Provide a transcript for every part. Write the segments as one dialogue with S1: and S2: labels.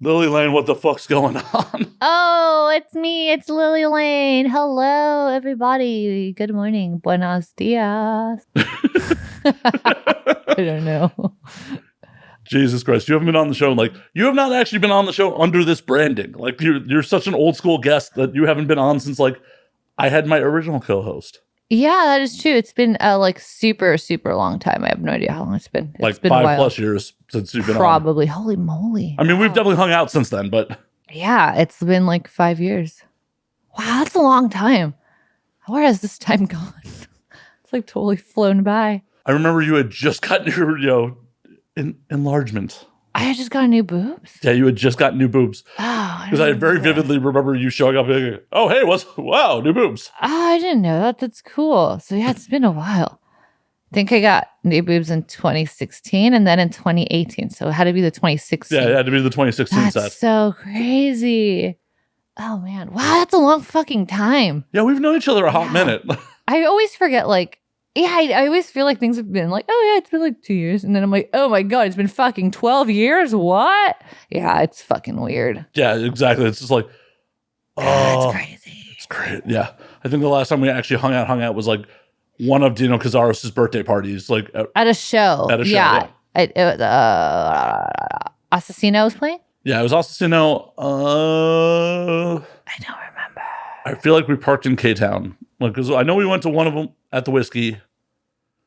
S1: Lily Lane, what the fuck's going on?
S2: Oh, it's me. It's Lily Lane. Hello, everybody. Good morning. Buenos dias. I don't know.
S1: Jesus Christ, you haven't been on the show. Like, you have not actually been on the show under this branding. Like, you're such an old school guest that you haven't been on since, like, I had my original co-host.
S2: Yeah, that is true. It's been like super, super long time. I have no idea how long it's been.
S1: Like
S2: it's been
S1: 5+ years since you've been
S2: Probably. Holy moly.
S1: I mean, we've definitely hung out since then, but...
S2: Yeah, it's been like 5 years. Wow, that's a long time. Where has this time gone? It's like totally flown by.
S1: I remember you had just gotten your, enlargement.
S2: I had just got new boobs?
S1: Yeah, you had just got new boobs.
S2: Oh,
S1: because I very vividly remember you showing up and like, oh, hey, wow, new boobs.
S2: Oh, I didn't know that. That's cool. So yeah, it's been a while. I think I got new boobs in 2016 and then in 2018. So it had to be the 2016.
S1: Yeah, it had to be the 2016
S2: that's
S1: set.
S2: That's so crazy. Oh, man. Wow, that's a long fucking time.
S1: Yeah, we've known each other a hot minute.
S2: I always forget, like, yeah, I always feel like things have been like, oh, yeah, it's been like 2 years. And then I'm like, oh, my God, it's been fucking 12 years? What? Yeah, it's fucking weird.
S1: Yeah, exactly. It's just like,
S2: oh. It's crazy.
S1: It's great. Yeah. I think the last time we actually hung out was like one of Dino Cazares' birthday parties. Like
S2: at a show. Yeah. Assassino was playing?
S1: Yeah, it was Assassino.
S2: I don't remember.
S1: I feel like we parked in K-Town. Like, because I know we went to one of them at the Whiskey.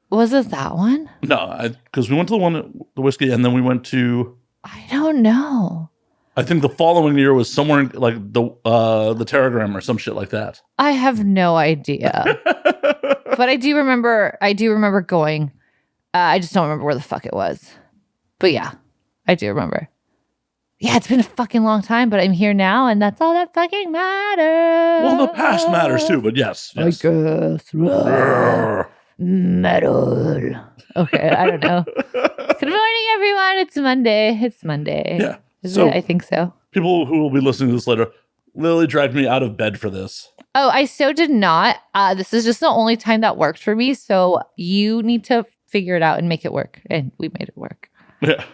S2: Was it that one?
S1: No, because we went to the one at the Whiskey, and then we went to...
S2: I don't know.
S1: I think the following year was somewhere in, like the Terragram or some shit like that.
S2: I have no idea. But I do remember going. I just don't remember where the fuck it was. But yeah, I do remember. Yeah, it's been a fucking long time, but I'm here now, and that's all that fucking matters.
S1: Well, the past matters too, but yes.
S2: I guess. Metal. Okay, I don't know. Good morning, everyone. It's Monday.
S1: Yeah.
S2: So, I think so.
S1: People who will be listening to this later, Lily dragged me out of bed for this.
S2: Oh, I so did not. This is just the only time that worked for me, so you need to figure it out and make it work. And we made it work.
S1: Yeah.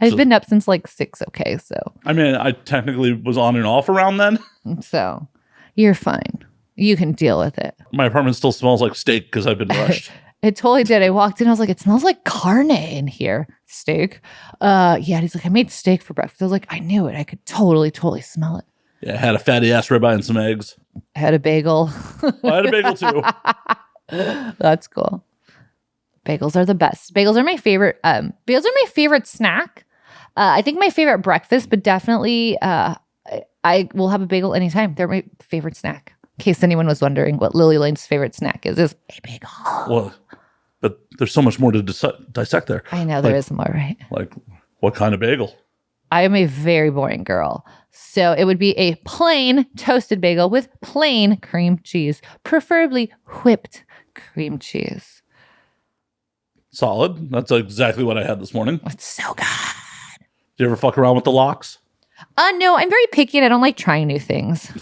S2: I've been up since like 6, okay, so.
S1: I mean, I technically was on and off around then.
S2: So, you're fine. You can deal with it.
S1: My apartment still smells like steak because I've been rushed.
S2: It totally did. I walked in, I was like, it smells like carne in here. Steak. Yeah, he's like, I made steak for breakfast. I was like, I knew it. I could totally smell it.
S1: Yeah, I had a fatty ass ribeye and some eggs.
S2: I had a bagel.
S1: I had a bagel too.
S2: That's cool. Bagels are the best. Bagels are my favorite. Bagels are my favorite snack. I think my favorite breakfast, but definitely I will have a bagel anytime. They're my favorite snack. In case anyone was wondering what Lily Lane's favorite snack is a bagel.
S1: Well, but there's so much more to dissect there.
S2: I know there is more, right?
S1: Like, what kind of bagel?
S2: I am a very boring girl. So it would be a plain toasted bagel with plain cream cheese, preferably whipped cream cheese.
S1: Solid. That's exactly what I had this morning.
S2: It's so good.
S1: Do you ever fuck around with the lox?
S2: No, I'm very picky and I don't like trying new things.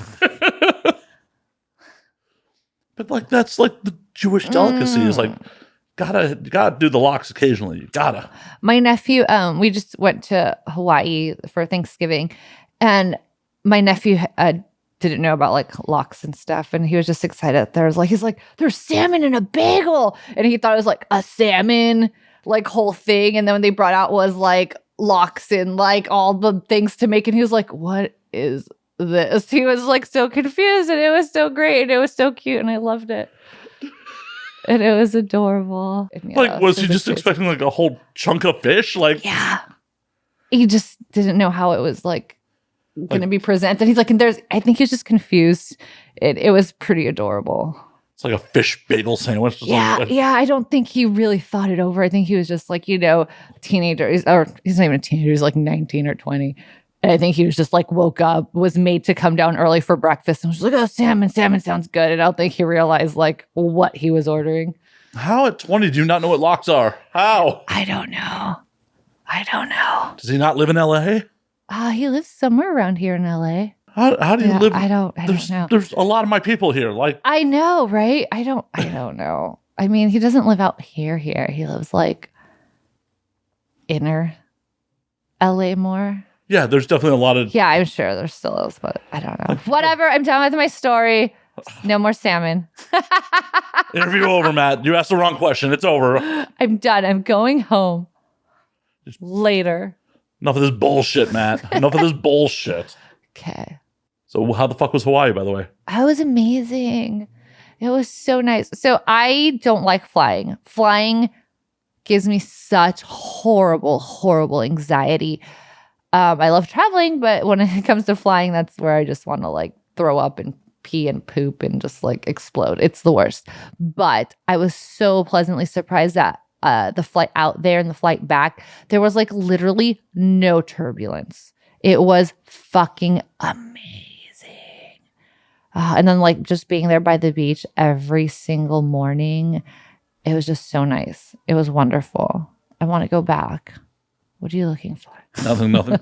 S1: But like, that's like the Jewish delicacy is like, gotta do the lox occasionally. You gotta.
S2: My nephew, we just went to Hawaii for Thanksgiving, and my nephew didn't know about like lox and stuff, and he was just excited. He's like, there's salmon in a bagel, and he thought it was like a salmon like whole thing, and then when they brought out was like lox and like all the things to make, and he was like, what is this? He was like so confused, and it was so great, and it was so cute, and I loved it. And it was adorable. And,
S1: like, was he just expecting like a whole chunk of fish? Like,
S2: yeah. He just didn't know how it was like going to be presented. He's like, I think he was just confused. It was pretty adorable.
S1: It's like a fish bagel sandwich.
S2: Yeah. I don't think he really thought it over. I think he was just like, teenager, or he's not even a teenager. He's like 19 or 20. And I think he was just like woke up, was made to come down early for breakfast, and was like, oh, salmon sounds good. And I don't think he realized like what he was ordering.
S1: How at 20 do you not know what lox are? How?
S2: I don't know.
S1: Does he not live in LA?
S2: He lives somewhere around here in LA.
S1: How do you live?
S2: I don't know.
S1: There's a lot of my people here. Like,
S2: I know, right? I don't know. I mean, he doesn't live out here. He lives like inner LA more.
S1: Yeah, there's definitely a lot of.
S2: Yeah, I'm sure there still is, but I don't know. Whatever. I'm done with my story. No more salmon.
S1: Interview over, Matt. You asked the wrong question. It's over.
S2: I'm done. I'm going home later.
S1: Enough of this bullshit, Matt. Enough of this bullshit.
S2: Okay.
S1: So how the fuck was Hawaii, by the way?
S2: That was amazing. It was so nice. So I don't like flying. Flying gives me such horrible, horrible anxiety. I love traveling, but when it comes to flying, that's where I just want to like throw up and pee and poop and just like explode. It's the worst. But I was so pleasantly surprised that the flight out there and the flight back, there was like literally no turbulence. It was fucking amazing. And then like just being there by the beach every single morning, it was just so nice. It was wonderful. I want to go back. What are you looking for?
S1: Nothing. No one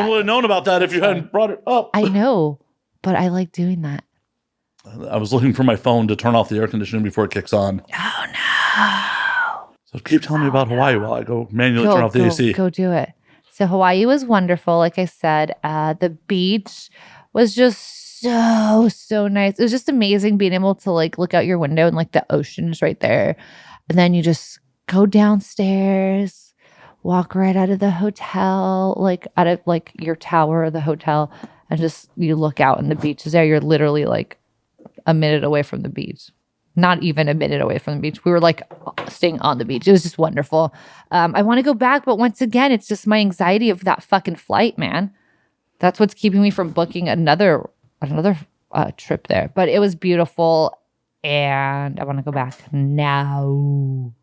S1: would have known about that if you hadn't brought it up.
S2: I know, but I like doing that.
S1: I was looking for my phone to turn off the air conditioning before it kicks on.
S2: Oh, no.
S1: So keep telling me about Hawaii while I go manually turn off the AC.
S2: Go do it. So Hawaii was wonderful. Like I said, the beach was just so nice. It was just amazing being able to like look out your window and like the ocean is right there. And then you just go downstairs, walk right out of the hotel, like out of like your tower of the hotel, and just you look out and the beach is there. You're literally like a minute away from the beach. Not even a minute away from the beach. We were like staying on the beach. It was just wonderful. I want to go back, but once again, it's just my anxiety of that fucking flight, man. That's what's keeping me from booking another trip there. But it was beautiful, and I want to go back now.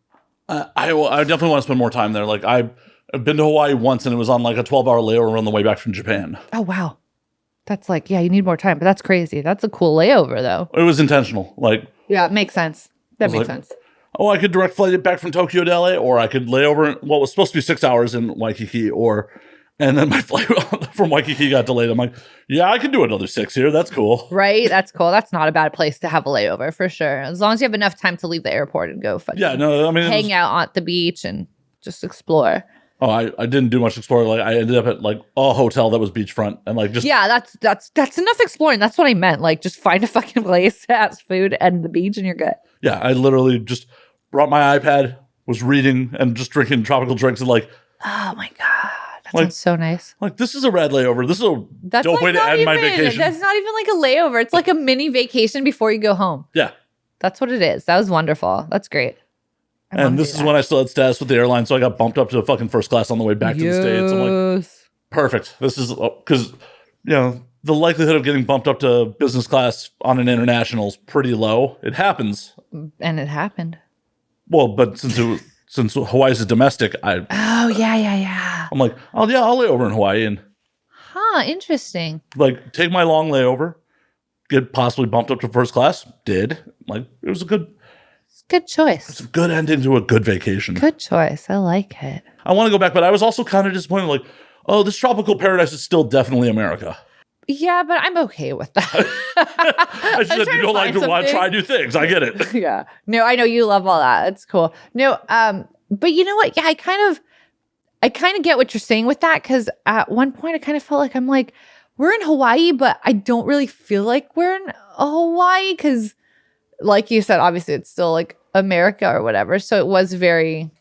S1: I definitely want to spend more time there. Like I've been to Hawaii once, and it was on like a 12-hour layover on the way back from Japan.
S2: Oh wow, that's like you need more time, but that's crazy. That's a cool layover though.
S1: It was intentional. Like
S2: yeah, it makes sense. That makes sense.
S1: Oh, I could direct flight it back from Tokyo to LA, or I could lay over in what was supposed to be 6 hours in Waikiki, and then my flight from Waikiki got delayed. I'm like, yeah, I could do another 6 here. That's cool.
S2: Right? That's cool. That's not a bad place to have a layover for sure. As long as you have enough time to leave the airport and go hang out on the beach and just explore.
S1: Oh, I didn't do much exploring. Like I ended up at like a hotel that was beachfront and like just
S2: that's enough exploring. That's what I meant. Like just find a fucking place that has food and the beach and you're good.
S1: Yeah, I literally just brought my iPad, was reading and just drinking tropical drinks and like,
S2: oh my god. That sounds so nice.
S1: Like, this is a rad layover. This is a dope way to end my vacation.
S2: That's not even like a layover. It's like a mini vacation before you go home.
S1: Yeah.
S2: That's what it is. That was wonderable. That's great.
S1: And this is when I still had status with the airline, so I got bumped up to fucking first class on the way back to the States. I'm like, perfect. This is, because, the likelihood of getting bumped up to business class on an international is pretty low. It happens.
S2: And it happened.
S1: Well, but since Hawaii's a domestic,
S2: oh yeah.
S1: I'm like, I'll lay over in Hawaii and
S2: interesting.
S1: Like take my long layover, get possibly bumped up to first class. Did like it was a good
S2: choice.
S1: It's a good ending to a good vacation.
S2: Good choice. I like it.
S1: I want to go back, but I was also kind of disappointed. Like, oh, this tropical paradise is still definitely America.
S2: Yeah, but I'm okay with that.
S1: I said you don't like to want to try new things. I get it.
S2: Yeah. No, I know you love all that. It's cool. No, but you know what? Yeah, I kind of get what you're saying with that, because at one point I kind of felt like I'm like, we're in Hawaii, but I don't really feel like we're in Hawaii because, like you said, obviously it's still like America or whatever. So it was very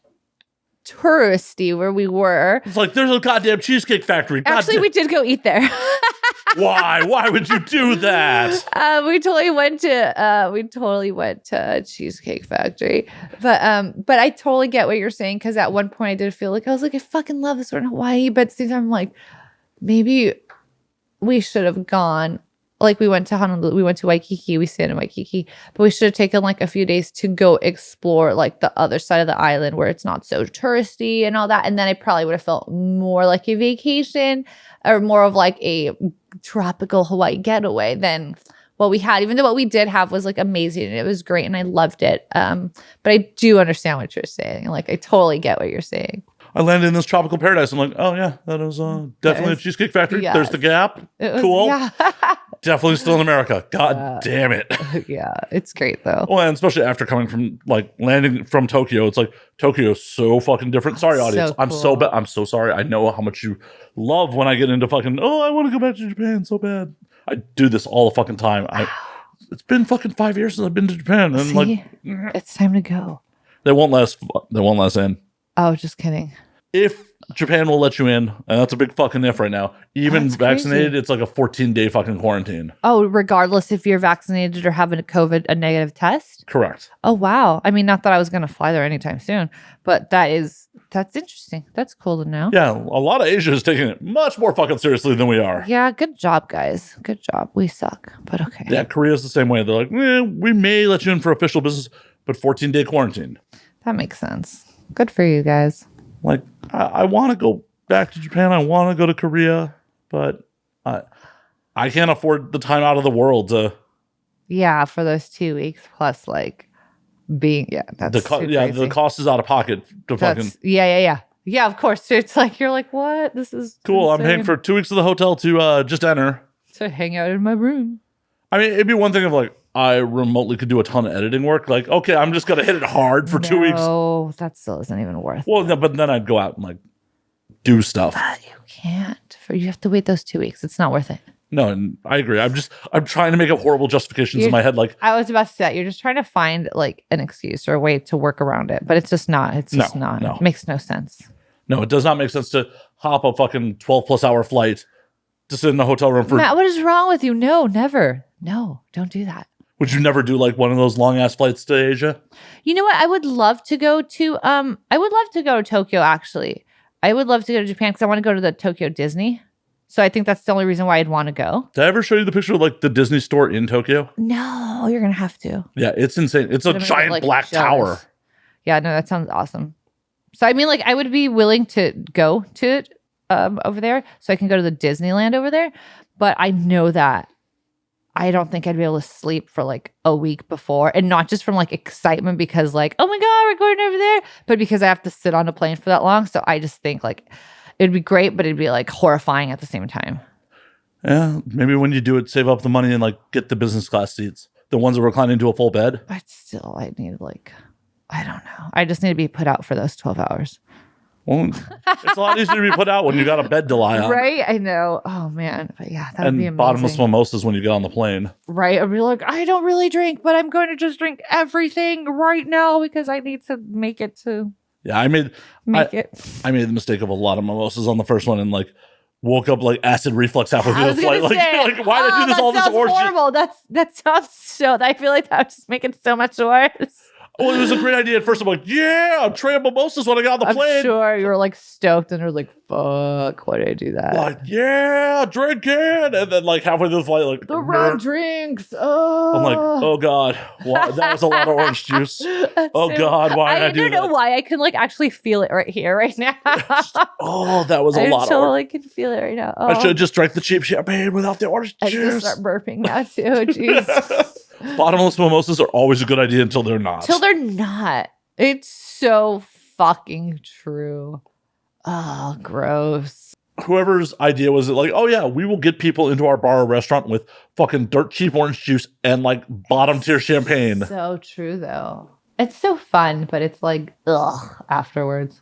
S2: touristy where we were.
S1: It's like there's a goddamn cheesecake factory.
S2: Actually, we did go eat there.
S1: Why? Why would you do that?
S2: We totally went to a cheesecake factory, but I totally get what you're saying, because at one point I did feel like I was like, I fucking love this. We're in Hawaii, but at the same time I'm like, maybe we should have gone. Like we went to Honolulu, we went to Waikiki, we stayed in Waikiki, but we should have taken like a few days to go explore like the other side of the island where it's not so touristy and all that. And then I probably would have felt more like a vacation or more of like a tropical Hawaii getaway than what we had, even though what we did have was like amazing and it was great and I loved it. But I do understand what you're saying. Like I totally get what you're saying.
S1: I landed in this tropical paradise. I'm like, oh yeah, that is definitely a cheesecake factory. Yes. There's the Gap. Cool.
S2: Yeah.
S1: definitely still in America. God damn it.
S2: Yeah, it's great though.
S1: Well, and especially after coming from like landing from Tokyo, it's like Tokyo's so fucking different. Sorry, audience.
S2: So cool.
S1: I'm so sorry. I know how much you love when I get into fucking, oh, I want to go back to Japan so bad. I do this all the fucking time. It's been fucking 5 years since I've been to Japan, and like,
S2: it's time to go.
S1: They won't let us in.
S2: Oh, just kidding.
S1: If Japan will let you in, and that's a big fucking if right now, even
S2: That's
S1: vaccinated,
S2: crazy.
S1: it's like a 14-day fucking quarantine.
S2: Oh, regardless if you're vaccinated or having a negative test?
S1: Correct.
S2: Oh, wow. I mean, not that I was going to fly there anytime soon, but that's interesting. That's cool to know.
S1: Yeah, a lot of Asia is taking it much more fucking seriously than we are.
S2: Yeah, good job, guys. Good job. We suck, but okay.
S1: Yeah, Korea's the same way. They're like, we may let you in for official business, but 14-day quarantine.
S2: That makes sense. Good for you guys.
S1: Like, I want to go back to Japan. I want to go to Korea, but I can't afford the time out of the world to.
S2: Yeah, for those 2 weeks plus, like being that's
S1: the cost is out of pocket to fucking.
S2: Yeah. Of course, it's like you're like, what? This is
S1: cool.
S2: insane.
S1: I'm paying for 2 weeks of the hotel to just enter
S2: to hang out in my room.
S1: I mean, it'd be one thing if like I remotely could do a ton of editing work. Like, okay, I'm just gonna hit it hard for 2 weeks.
S2: Oh, that still isn't even worth it.
S1: Well, no, but then I'd go out and like do stuff.
S2: You can't. You have to wait those 2 weeks. It's not worth it.
S1: No, and I agree. I'm trying to make up horrible justifications in my head. Like
S2: I was about to say that. You're just trying to find like an excuse or a way to work around it, but it's just not. It's just not.
S1: No.
S2: It makes no sense.
S1: No, it does not make sense to hop a fucking 12+ hour flight to sit in a hotel room for.
S2: Matt, what is wrong with you? No, never. No, don't do that.
S1: Would you never do like one of those long ass flights to Asia?
S2: You know what? I would love to go to Tokyo, actually. I would love to go to Japan because I want to go to the Tokyo Disney. So I think that's the only reason why I'd want to go.
S1: Did I ever show you the picture of like the Disney store in Tokyo?
S2: No, you're going to have to.
S1: Yeah, it's insane. It's a giant black tower.
S2: Yeah, no, that sounds awesome. So I mean, like, I would be willing to go to it over there so I can go to the Disneyland over there. But I know that I don't think I'd be able to sleep for like a week before, and not just from like excitement because like, oh my God, we're going over there, but because I have to sit on a plane for that long. So I just think like it'd be great, but it'd be like horrifying at the same time.
S1: Yeah, maybe when you do it, save up the money and like get the business class seats, the ones that recline into a full bed.
S2: But still, I need like, I don't know. I just need to be put out for those 12 hours.
S1: Well, it's a lot easier to be put out when you got a bed to lie on.
S2: Right? I know. Oh, man. But yeah, that would be amazing.
S1: And bottomless mimosas when you get on the plane.
S2: Right? I'd be like, I don't really drink, but I'm going to just drink everything right now because I need to make it to
S1: Yeah, I made the mistake of a lot of mimosas on the first one and like woke up like acid reflux halfway through the flight. Like why did I do this all this orange?
S2: Horrible. That sounds so. I feel like that would just make it so much worse.
S1: Oh, it was a great idea at first. I'm like, yeah, a tray of mimosas when I got on the plane.
S2: I'm sure you were like stoked and you're like, fuck, why did I do that?
S1: Like, yeah, drink it. And then like halfway through the flight, like
S2: the wrong drinks. Oh,
S1: I'm like, oh God, that was a lot of orange juice. Oh God, why did I do that?
S2: I don't know why I can like actually feel it right here, right now.
S1: Oh, that was a lot.
S2: I totally can feel it right now. Oh.
S1: I should have just drank the cheap champagne without the orange juice.
S2: I just start burping now too. Jeez.
S1: Bottomless mimosas are always a good idea until they're not.
S2: Till they're not. It's so fucking true. Oh, gross.
S1: Whoever's idea was it like, oh yeah, we will get people into our bar or restaurant with fucking dirt cheap orange juice and like bottom tier champagne.
S2: So true though. It's so fun, but it's like ugh afterwards.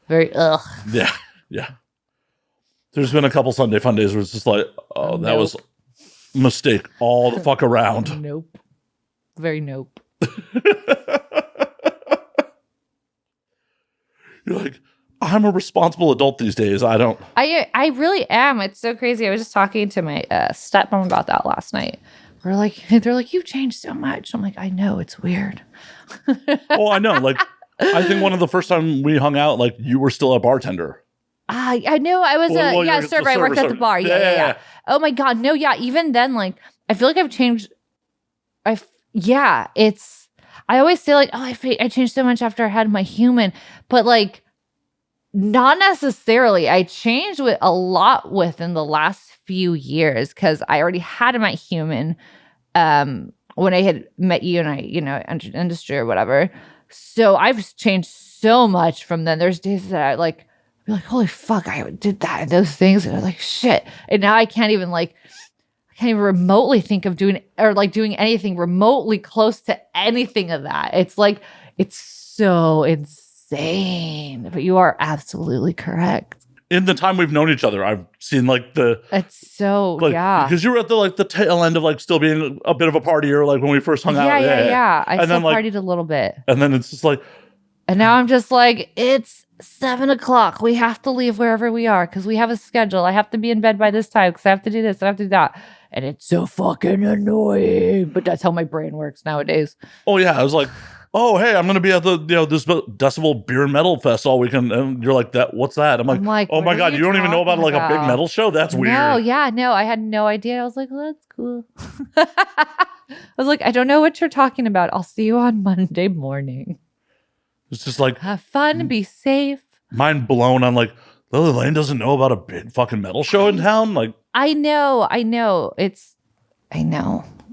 S2: Very ugh.
S1: Yeah. There's been a couple Sunday fun days where it's just like, oh, that was mistake all the fuck around.
S2: Nope. Very nope.
S1: You're like, I'm a responsible adult these days. I
S2: really am. It's so crazy. I was just talking to my stepmom about that last night. They're like, you've changed so much. I'm like, I know, it's weird.
S1: Oh, I know. Like, I think one of the first time we hung out, like you were still a bartender.
S2: I knew I was a server. I worked at the bar. Yeah. Oh my God. No, yeah. Even then, like, I feel like I've changed. I always say like, oh, I changed so much after I had my human, but like, not necessarily. I changed a lot within the last few years because I already had my human when I had met you and I, entered industry or whatever. So I've changed so much from then. There's days that I like, be like, holy fuck, I did that and those things. And I'm like, shit. And now I can't even can't even remotely think of doing anything remotely close to anything of that. It's like, it's so insane. But you are absolutely correct.
S1: In the time we've known each other, I've seen like
S2: it's so,
S1: like,
S2: yeah.
S1: Because you were at the tail end of like still being a bit of a partier, like when we first hung out.
S2: Yeah. I
S1: and
S2: still
S1: then,
S2: partied a little bit.
S1: And then it's just like.
S2: And now I'm just like, it's 7:00. We have to leave wherever we are because we have a schedule. I have to be in bed by this time because I have to do this. I have to do that. And it's so fucking annoying. But that's how my brain works nowadays.
S1: Oh, yeah. I was like, oh, hey, I'm going to be at the, this Decibel Beer and Metal Fest all weekend. And you're like, what's that? I'm like, oh my God, you don't even know about like a big metal show? That's weird.
S2: No, I had no idea. I was like, well, that's cool. I was like, I don't know what you're talking about. I'll see you on Monday morning.
S1: It's just like,
S2: have fun, be safe.
S1: Mind blown. I'm like, Lily Lane doesn't know about a big fucking metal show in town? Like,
S2: I know. I know.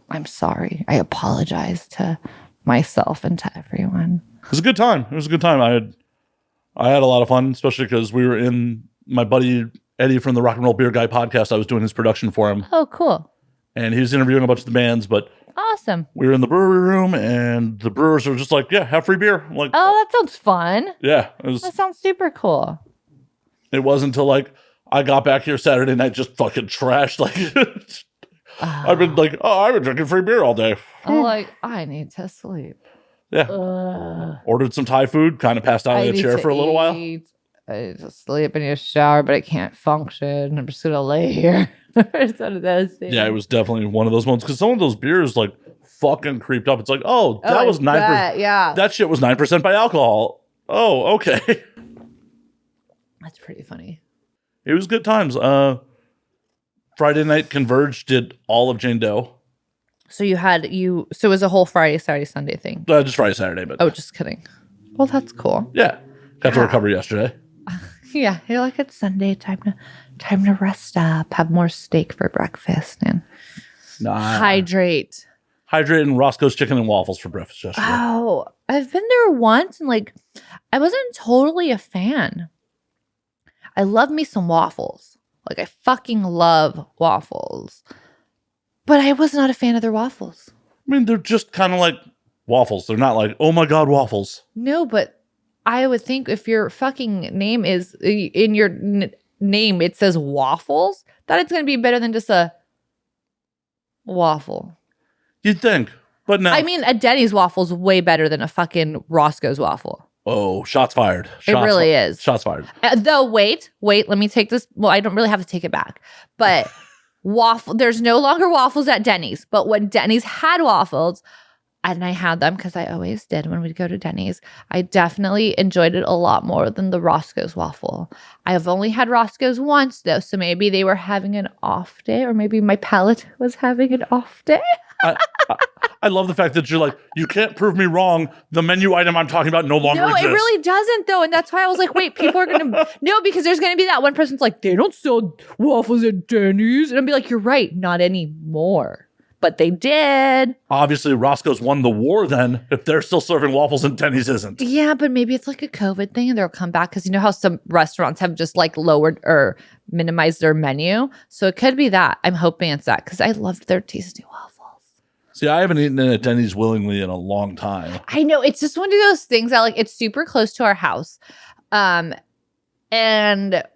S2: I'm sorry. I apologize to myself and to everyone.
S1: It was a good time. I had a lot of fun, especially because we were in my buddy Eddie from the Rock and Roll Beer Guy podcast. I was doing his production for him.
S2: Oh, cool.
S1: And he was interviewing a bunch of the bands, but
S2: awesome.
S1: We were in the brewery room and the brewers were just like, yeah, have free beer. I'm like,
S2: oh, that sounds fun.
S1: Yeah.
S2: That sounds super cool.
S1: It wasn't until like I got back here Saturday night just fucking trashed. Like I've been drinking free beer all day.
S2: I'm like, I need to sleep.
S1: Yeah. Ordered some Thai food, kind of passed out in a chair for a little while.
S2: I just sleep, I need a shower, but I can't function. I'm just gonna lay here. It's one of those things.
S1: Yeah, it was definitely one of those moments because some of those beers like fucking creeped up. It's like, oh, that was 9%.
S2: Yeah,
S1: that shit was 9% by alcohol. Oh, okay.
S2: That's pretty funny.
S1: It was good times. Friday night Converge did all of Jane Doe.
S2: So so it was a whole Friday, Saturday, Sunday thing.
S1: Just Friday, Saturday, but
S2: just kidding. Well, that's cool.
S1: Yeah, got to recover yesterday.
S2: Yeah, you're like, it's Sunday, time to rest up, have more steak for breakfast, and hydrate.
S1: And Roscoe's chicken and waffles for breakfast yesterday.
S2: Oh, I've been there once, and like, I wasn't totally a fan. I love me some waffles. Like, I fucking love waffles. But I was not a fan of their waffles.
S1: I mean, they're just kind of like waffles. They're not like, oh my God, waffles.
S2: No, but I would think if your fucking name is, in your name, it says waffles, that it's going to be better than just a waffle.
S1: You'd think, but no.
S2: I mean, a Denny's waffle is way better than a fucking Roscoe's waffle.
S1: Oh, shots fired.
S2: It really is.
S1: Shots fired.
S2: Though, wait, let me take this. Well, I don't really have to take it back. But there's no longer waffles at Denny's. But when Denny's had waffles, and I had them because I always did when we'd go to Denny's, I definitely enjoyed it a lot more than the Roscoe's waffle. I have only had Roscoe's once, though. So maybe they were having an off day, or maybe my palate was having an off day.
S1: I love the fact that you're like, you can't prove me wrong. The menu item I'm talking about no longer exists.
S2: No, it really doesn't, though. And that's why I was like, wait, people are going to... No, because there's going to be that one person's like, they don't sell waffles at Denny's. And I'll be like, you're right, not anymore. But they did.
S1: Obviously, Roscoe's won the war then, if they're still serving waffles and Denny's isn't.
S2: Yeah, but maybe it's like a COVID thing and they'll come back. Because you know how some restaurants have just like lowered or minimized their menu? So it could be that. I'm hoping it's that because I loved their tasty waffles.
S1: See, I haven't eaten at Denny's willingly in a long time.
S2: I know. It's just one of those things that like, it's super close to our house. And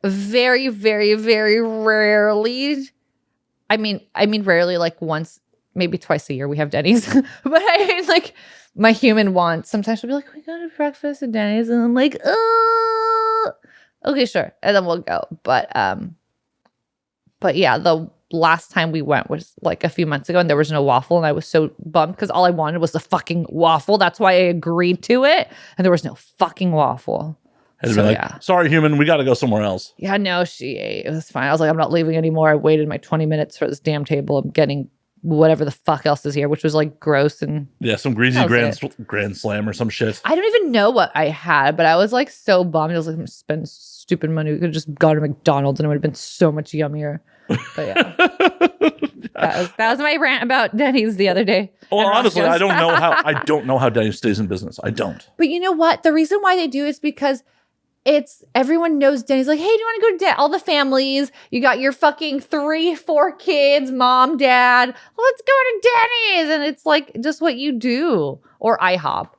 S2: very, very, very rarely, I mean, rarely, like once, maybe twice a year we have Denny's. But I mean, like my human wants, sometimes she'll be like, we go to breakfast at Denny's. And I'm like, oh, okay, sure. And then we'll go. But yeah, the last time we went was like a few months ago and there was no waffle and I was so bummed because all I wanted was the fucking waffle. That's why I agreed to it. And there was no fucking waffle.
S1: So, like, yeah. Sorry, human, we got to go somewhere else.
S2: Yeah, no, she ate. It was fine. I was like, I'm not leaving anymore. I waited my 20 minutes for this damn table. I'm getting whatever the fuck else is here, which was like gross and...
S1: Yeah, some greasy grand slam or some shit.
S2: I don't even know what I had, but I was like so bummed. I was like, I'm going to spend stupid money. We could have just gone to McDonald's and it would have been so much yummier. But yeah. that was my rant about Denny's the other day.
S1: Well, honestly, I don't know how Denny's stays in business. I don't.
S2: But you know what? The reason why they do is because everyone knows Denny's. Like, hey, do you want to go to Denny's? All the families, you got your fucking 3-4 kids, mom, dad. Let's go to Denny's, and it's like just what you do. Or IHOP.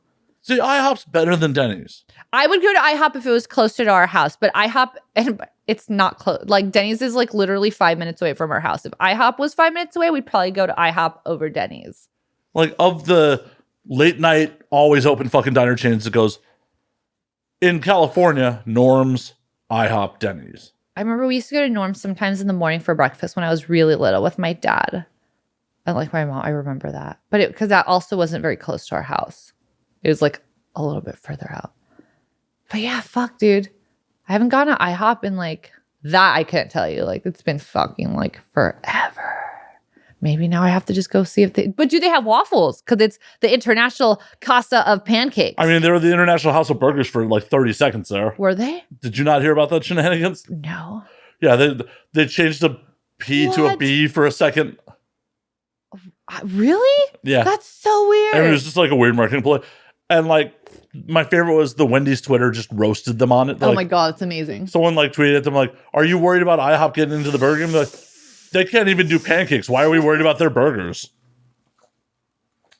S1: See, IHOP's better than Denny's.
S2: I would go to IHOP if it was closer to our house, but IHOP, and it's not close. Like Denny's is like literally 5 minutes away from our house. If IHOP was 5 minutes away, we'd probably go to IHOP over Denny's.
S1: Like of the late night, always open fucking diner chains, it goes in California, Norm's, IHOP, Denny's.
S2: I remember we used to go to Norm's sometimes in the morning for breakfast when I was really little with my dad. And like my mom, I remember that. But because that also wasn't very close to our house. It was like a little bit further out. But yeah, fuck, dude. I haven't gone to IHOP in like that. I can't tell you. Like it's been fucking like forever. Maybe now I have to just go see if but do they have waffles? Because it's the international casa of pancakes.
S1: I mean, they were the International House of Burgers for like 30 seconds there.
S2: Were they?
S1: Did you not hear about that shenanigans?
S2: No.
S1: Yeah, they changed the P to a B for a second.
S2: Really?
S1: Yeah.
S2: That's so weird.
S1: And it was just like a weird marketing play. And like, my favorite was the Wendy's Twitter just roasted them on it.
S2: Oh my God, it's amazing.
S1: Someone like tweeted at them like, are you worried about IHOP getting into the burger game? They're like, they can't even do pancakes. Why are we worried about their burgers?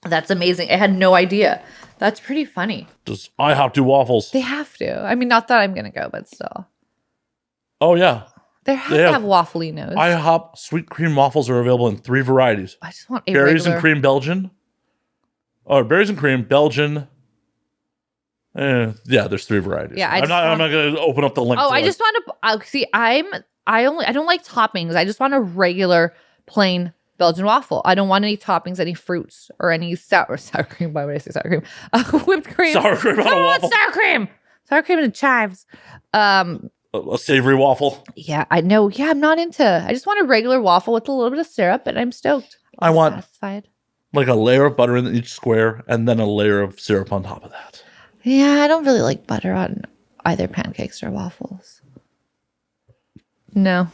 S2: That's amazing. I had no idea. That's pretty funny.
S1: Does IHOP do waffles?
S2: They have to. I mean, not that I'm going to go, but still.
S1: Oh, yeah.
S2: They have to have waffleinos.
S1: IHOP sweet cream waffles are available in 3 varieties.
S2: I just want a
S1: berries
S2: regular...
S1: and cream Belgian. Oh, berries and cream Belgian. Yeah, there's 3 varieties. Yeah, I'm not going to open up the link.
S2: Oh, I just want to see. I don't like toppings. I just want a regular plain Belgian waffle. I don't want any toppings, any fruits, or any sour cream. Why would I say sour cream? Whipped cream.
S1: Sour cream on a waffle.
S2: Sour cream and chives.
S1: A savory waffle.
S2: Yeah, I know. Yeah, I'm not into. I just want a regular waffle with a little bit of syrup, and I'm stoked.
S1: I want
S2: satisfied.
S1: Like a layer of butter in each square, and then a layer of syrup on top of that.
S2: Yeah, I don't really like butter on either pancakes or waffles. No.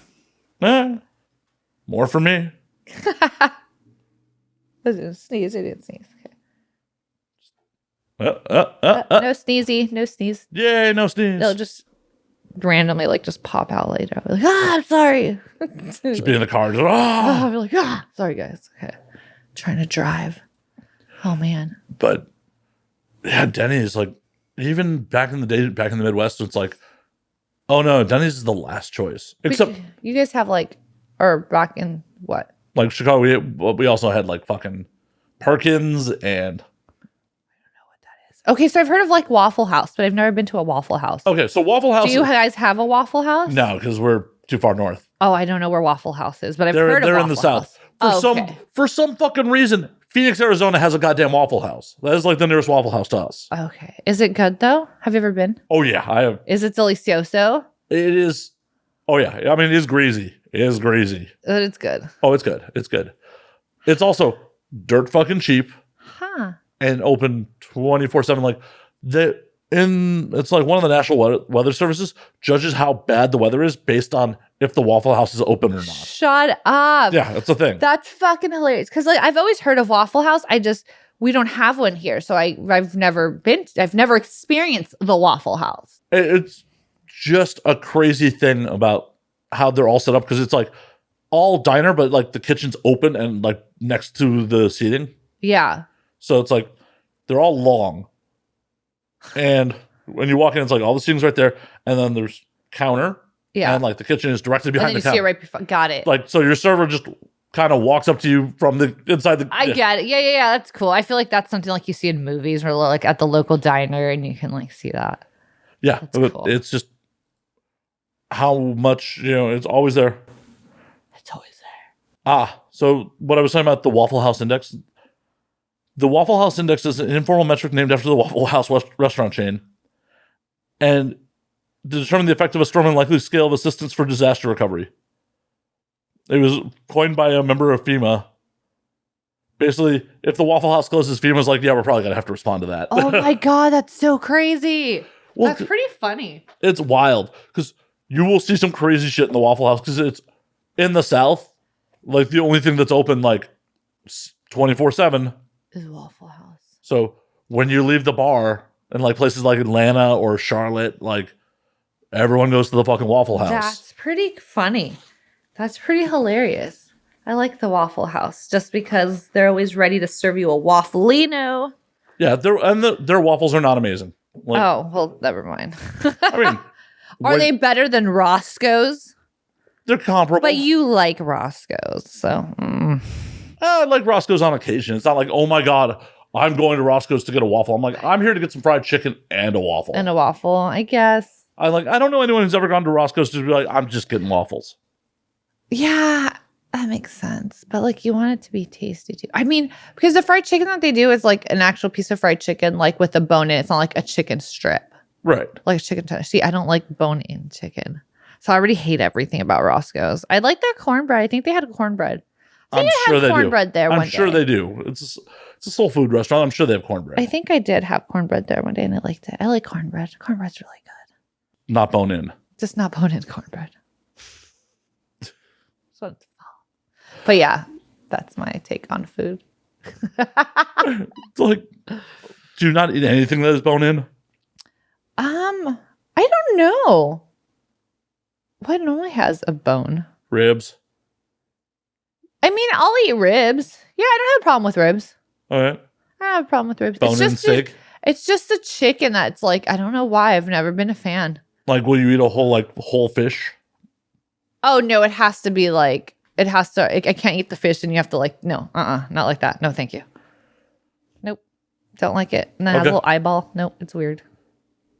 S1: More for me.
S2: I didn't sneeze. Okay. No sneezy. No sneeze.
S1: Yay, no sneeze.
S2: They'll just randomly just pop out later. Like, I'm sorry.
S1: Just be in the car. Just,
S2: We're like, sorry guys. Okay. Trying to drive. Oh man.
S1: But yeah, Denny's like, even back in the day, back in the Midwest, it's like, oh no, Denny's is the last choice. Except
S2: you guys have or back in what?
S1: Like Chicago, we also had like fucking Perkins and I don't
S2: know what that is. Okay, so I've heard of Waffle House, but I've never been to a Waffle House.
S1: Okay, so Waffle House.
S2: Do you guys have a Waffle House?
S1: No, because we're too far north.
S2: Oh, I don't know where Waffle House is, but I've heard of Waffle House. They're in the South.
S1: For some fucking reason, Phoenix, Arizona has a goddamn Waffle House. That is like the nearest Waffle House to us.
S2: Okay. Is it good though? Have you ever been?
S1: Oh yeah, I have.
S2: Is it delicioso?
S1: It is. Oh yeah. I mean, it is greasy. It is greasy.
S2: But it's good.
S1: Oh, it's good. It's good. It's also dirt fucking cheap.
S2: Huh.
S1: And open 24/7. Like it's like one of the National Weather Services judges how bad the weather is based on if the Waffle House is open or not.
S2: Shut up.
S1: Yeah, that's the thing.
S2: That's fucking hilarious. Because I've always heard of Waffle House. We don't have one here. So I've never experienced the Waffle House.
S1: It's just a crazy thing about how they're all set up, because it's like all diner, but like the kitchen's open and like next to the seating.
S2: Yeah.
S1: So it's like they're all long. And when you walk in, it's like all the seating's right there. And then there's counter. Yeah. And like the kitchen is directly behind the counter.
S2: See it right before. Got it.
S1: Like, so your server just kind of walks up to you from the inside the.
S2: I get it. Yeah. That's cool. I feel like that's something like you see in movies or like at the local diner and you can see that.
S1: Yeah. That's cool. It's just how much, it's always there.
S2: It's always there.
S1: So what I was talking about, the Waffle House Index. The Waffle House Index is an informal metric named after the Waffle House restaurant chain. And to determine the effect of a storm and likely scale of assistance for disaster recovery. It was coined by a member of FEMA. Basically, if the Waffle House closes, FEMA's like, yeah, we're probably going to have to respond to that.
S2: Oh my God, that's so crazy. Well, that's pretty funny.
S1: It's wild, because you will see some crazy shit in the Waffle House, because it's in the South. Like, the only thing that's open, 24/7
S2: is Waffle House.
S1: So when you leave the bar in places like Atlanta or Charlotte, Everyone goes to the fucking Waffle House.
S2: That's pretty funny. That's pretty hilarious. I like the Waffle House just because they're always ready to serve you a waffleino.
S1: Yeah, their waffles are not amazing. Like,
S2: oh, well, never mind.
S1: I mean,
S2: are they better than Roscoe's?
S1: They're comparable.
S2: But you like Roscoe's, so.
S1: I like Roscoe's on occasion. It's not like, oh my God, I'm going to Roscoe's to get a waffle. I'm like, I'm here to get some fried chicken and a waffle.
S2: And a waffle, I guess.
S1: I don't know anyone who's ever gone to Roscoe's to be like, I'm just getting waffles.
S2: Yeah, that makes sense. But like, you want it to be tasty too. I mean, because the fried chicken that they do is like an actual piece of fried chicken, like with a bone in it. It's not like a chicken strip.
S1: Right.
S2: Like a chicken tender. See, I don't like bone in chicken. So I already hate everything about Roscoe's. I like their cornbread. I think they had cornbread.
S1: I'm sure they do.
S2: Cornbread there one day.
S1: I'm sure they do. It's a soul food restaurant. I'm sure they have cornbread.
S2: I think I did have cornbread there one day and I liked it. I like cornbread. Cornbread's really good.
S1: Not bone in.
S2: Just not bone in cornbread. But yeah, that's my take on food.
S1: Like, do you not eat anything that is bone in?
S2: I don't know. What normally has a bone?
S1: Ribs.
S2: I mean, I'll eat ribs. Yeah, I don't have a problem with ribs.
S1: All right.
S2: I don't have a problem with ribs.
S1: Bone in steak.
S2: It's just the chicken that's like, I don't know why. I've never been a fan.
S1: Like, will you eat a whole fish?
S2: Oh, no, it has to be like, I can't eat the fish and you have to like, no, not like that. No, thank you. Nope. Don't like it. And then it has a little eyeball. Nope, it's weird.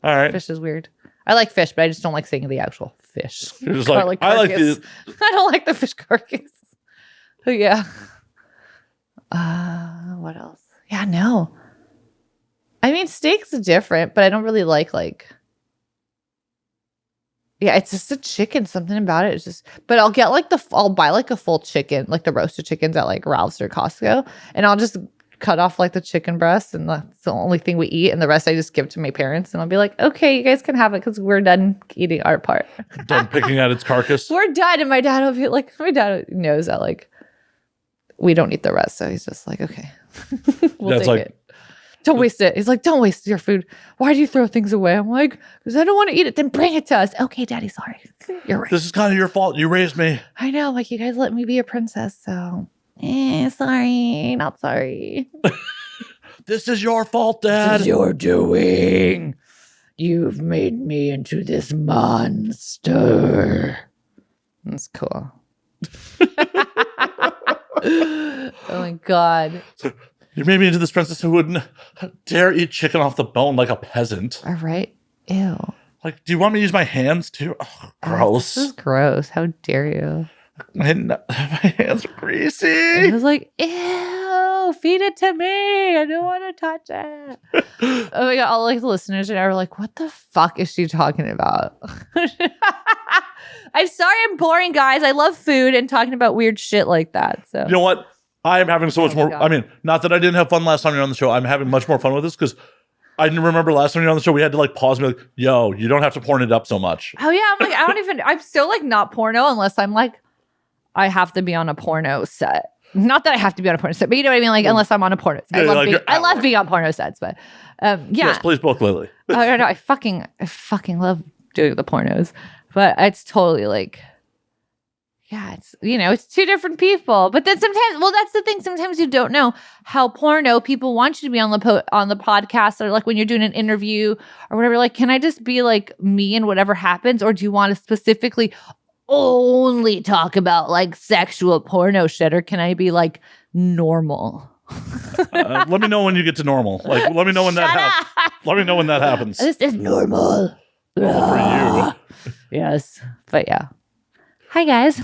S1: All right.
S2: Fish is weird. I like fish, but I just don't like seeing the actual fish.
S1: You're just like, I like it.
S2: I don't like the fish carcass. But yeah. What else? Yeah, no. I mean, steak's different, but I don't really like. Yeah, it's just a chicken. Something about it. It's just, but I'll get I'll buy like a full chicken, like the roasted chickens at like Ralph's or Costco, and I'll just cut off like the chicken breast, and that's the only thing we eat, and the rest I just give to my parents, and I'll be like, okay, you guys can have it because we're done eating our part.
S1: Done picking at its carcass.
S2: We're done, and my dad will be like, my dad knows that like we don't eat the rest, so he's just like, okay, we'll take it. Don't waste it. He's like, don't waste your food. Why do you throw things away? I'm like, because I don't want to eat it. Then bring it to us. Okay, Daddy, sorry. You're right.
S1: This is kind of your fault. You raised me.
S2: I know. Like, you guys let me be a princess, so sorry. Not sorry.
S1: This is your fault, Dad.
S2: This is your doing. You've made me into this monster. That's cool. Oh my God.
S1: You made me into this princess who wouldn't dare eat chicken off the bone like a peasant.
S2: All right. Ew.
S1: Like, do you want me to use my hands too? Oh, gross.
S2: This is gross. How dare you?
S1: My hands are greasy.
S2: I was like, ew, feed it to me. I don't want to touch it. Oh my God. All like the listeners are like, what the fuck is she talking about? I'm sorry I'm boring, guys. I love food and talking about weird shit like that. So
S1: you know what? I am having so much more.
S2: God.
S1: I mean, not that I didn't have fun last time you were on the show. I'm having much more fun with this because I remember last time you were on the show, we had to like pause and be like, yo, you don't have to porn it up so much.
S2: Oh, yeah. I'm like, I'm still like not porno unless I'm like, I have to be on a porno set. Not that I have to be on a porno set, but you know what I mean? Like, unless I'm on a porno set. I love being on porno sets, but yeah.
S1: Yes, please book Lily.
S2: Oh, no, I fucking love doing the pornos, but it's totally like, yeah, it's, it's two different people. But then sometimes, well, that's the thing. Sometimes you don't know how porno people want you to be on the podcast, or like when you're doing an interview or whatever. Like, can I just be like me and whatever happens, or do you want to specifically only talk about like sexual porno shit, or can I be like normal?
S1: Let me know when you get to normal. Like, let me know when that happens. Let me know when that happens.
S2: This is normal.
S1: For you.
S2: Yes, but yeah. Hi guys.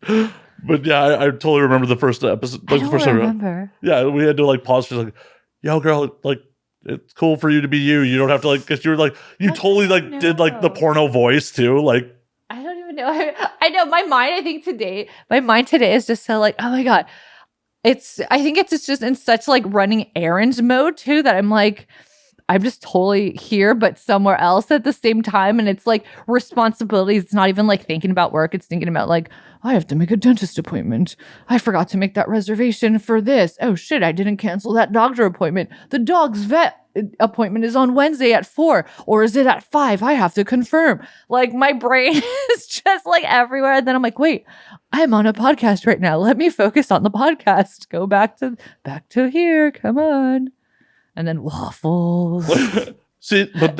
S1: But yeah, I totally remember the first episode. Like,
S2: I don't remember.
S1: Yeah, we had to like pause. She's like, "Yo, girl, like it's cool for you to be you. You don't have to like." Because you were like, you totally like did like the porno voice too. Like,
S2: I don't even know. I know my mind. My mind today is just so like, oh my God. I think it's just in such like running errands mode too that I'm like, I'm just totally here, but somewhere else at the same time. And it's like responsibilities. It's not even like thinking about work. It's thinking about like, I have to make a dentist appointment. I forgot to make that reservation for this. Oh shit, I didn't cancel that doctor appointment. The dog's vet appointment is on Wednesday at 4, or is it at 5? I have to confirm. Like my brain is just like everywhere. And then I'm like, wait, I'm on a podcast right now. Let me focus on the podcast. Go back to here. Come on. And then waffles.
S1: See, but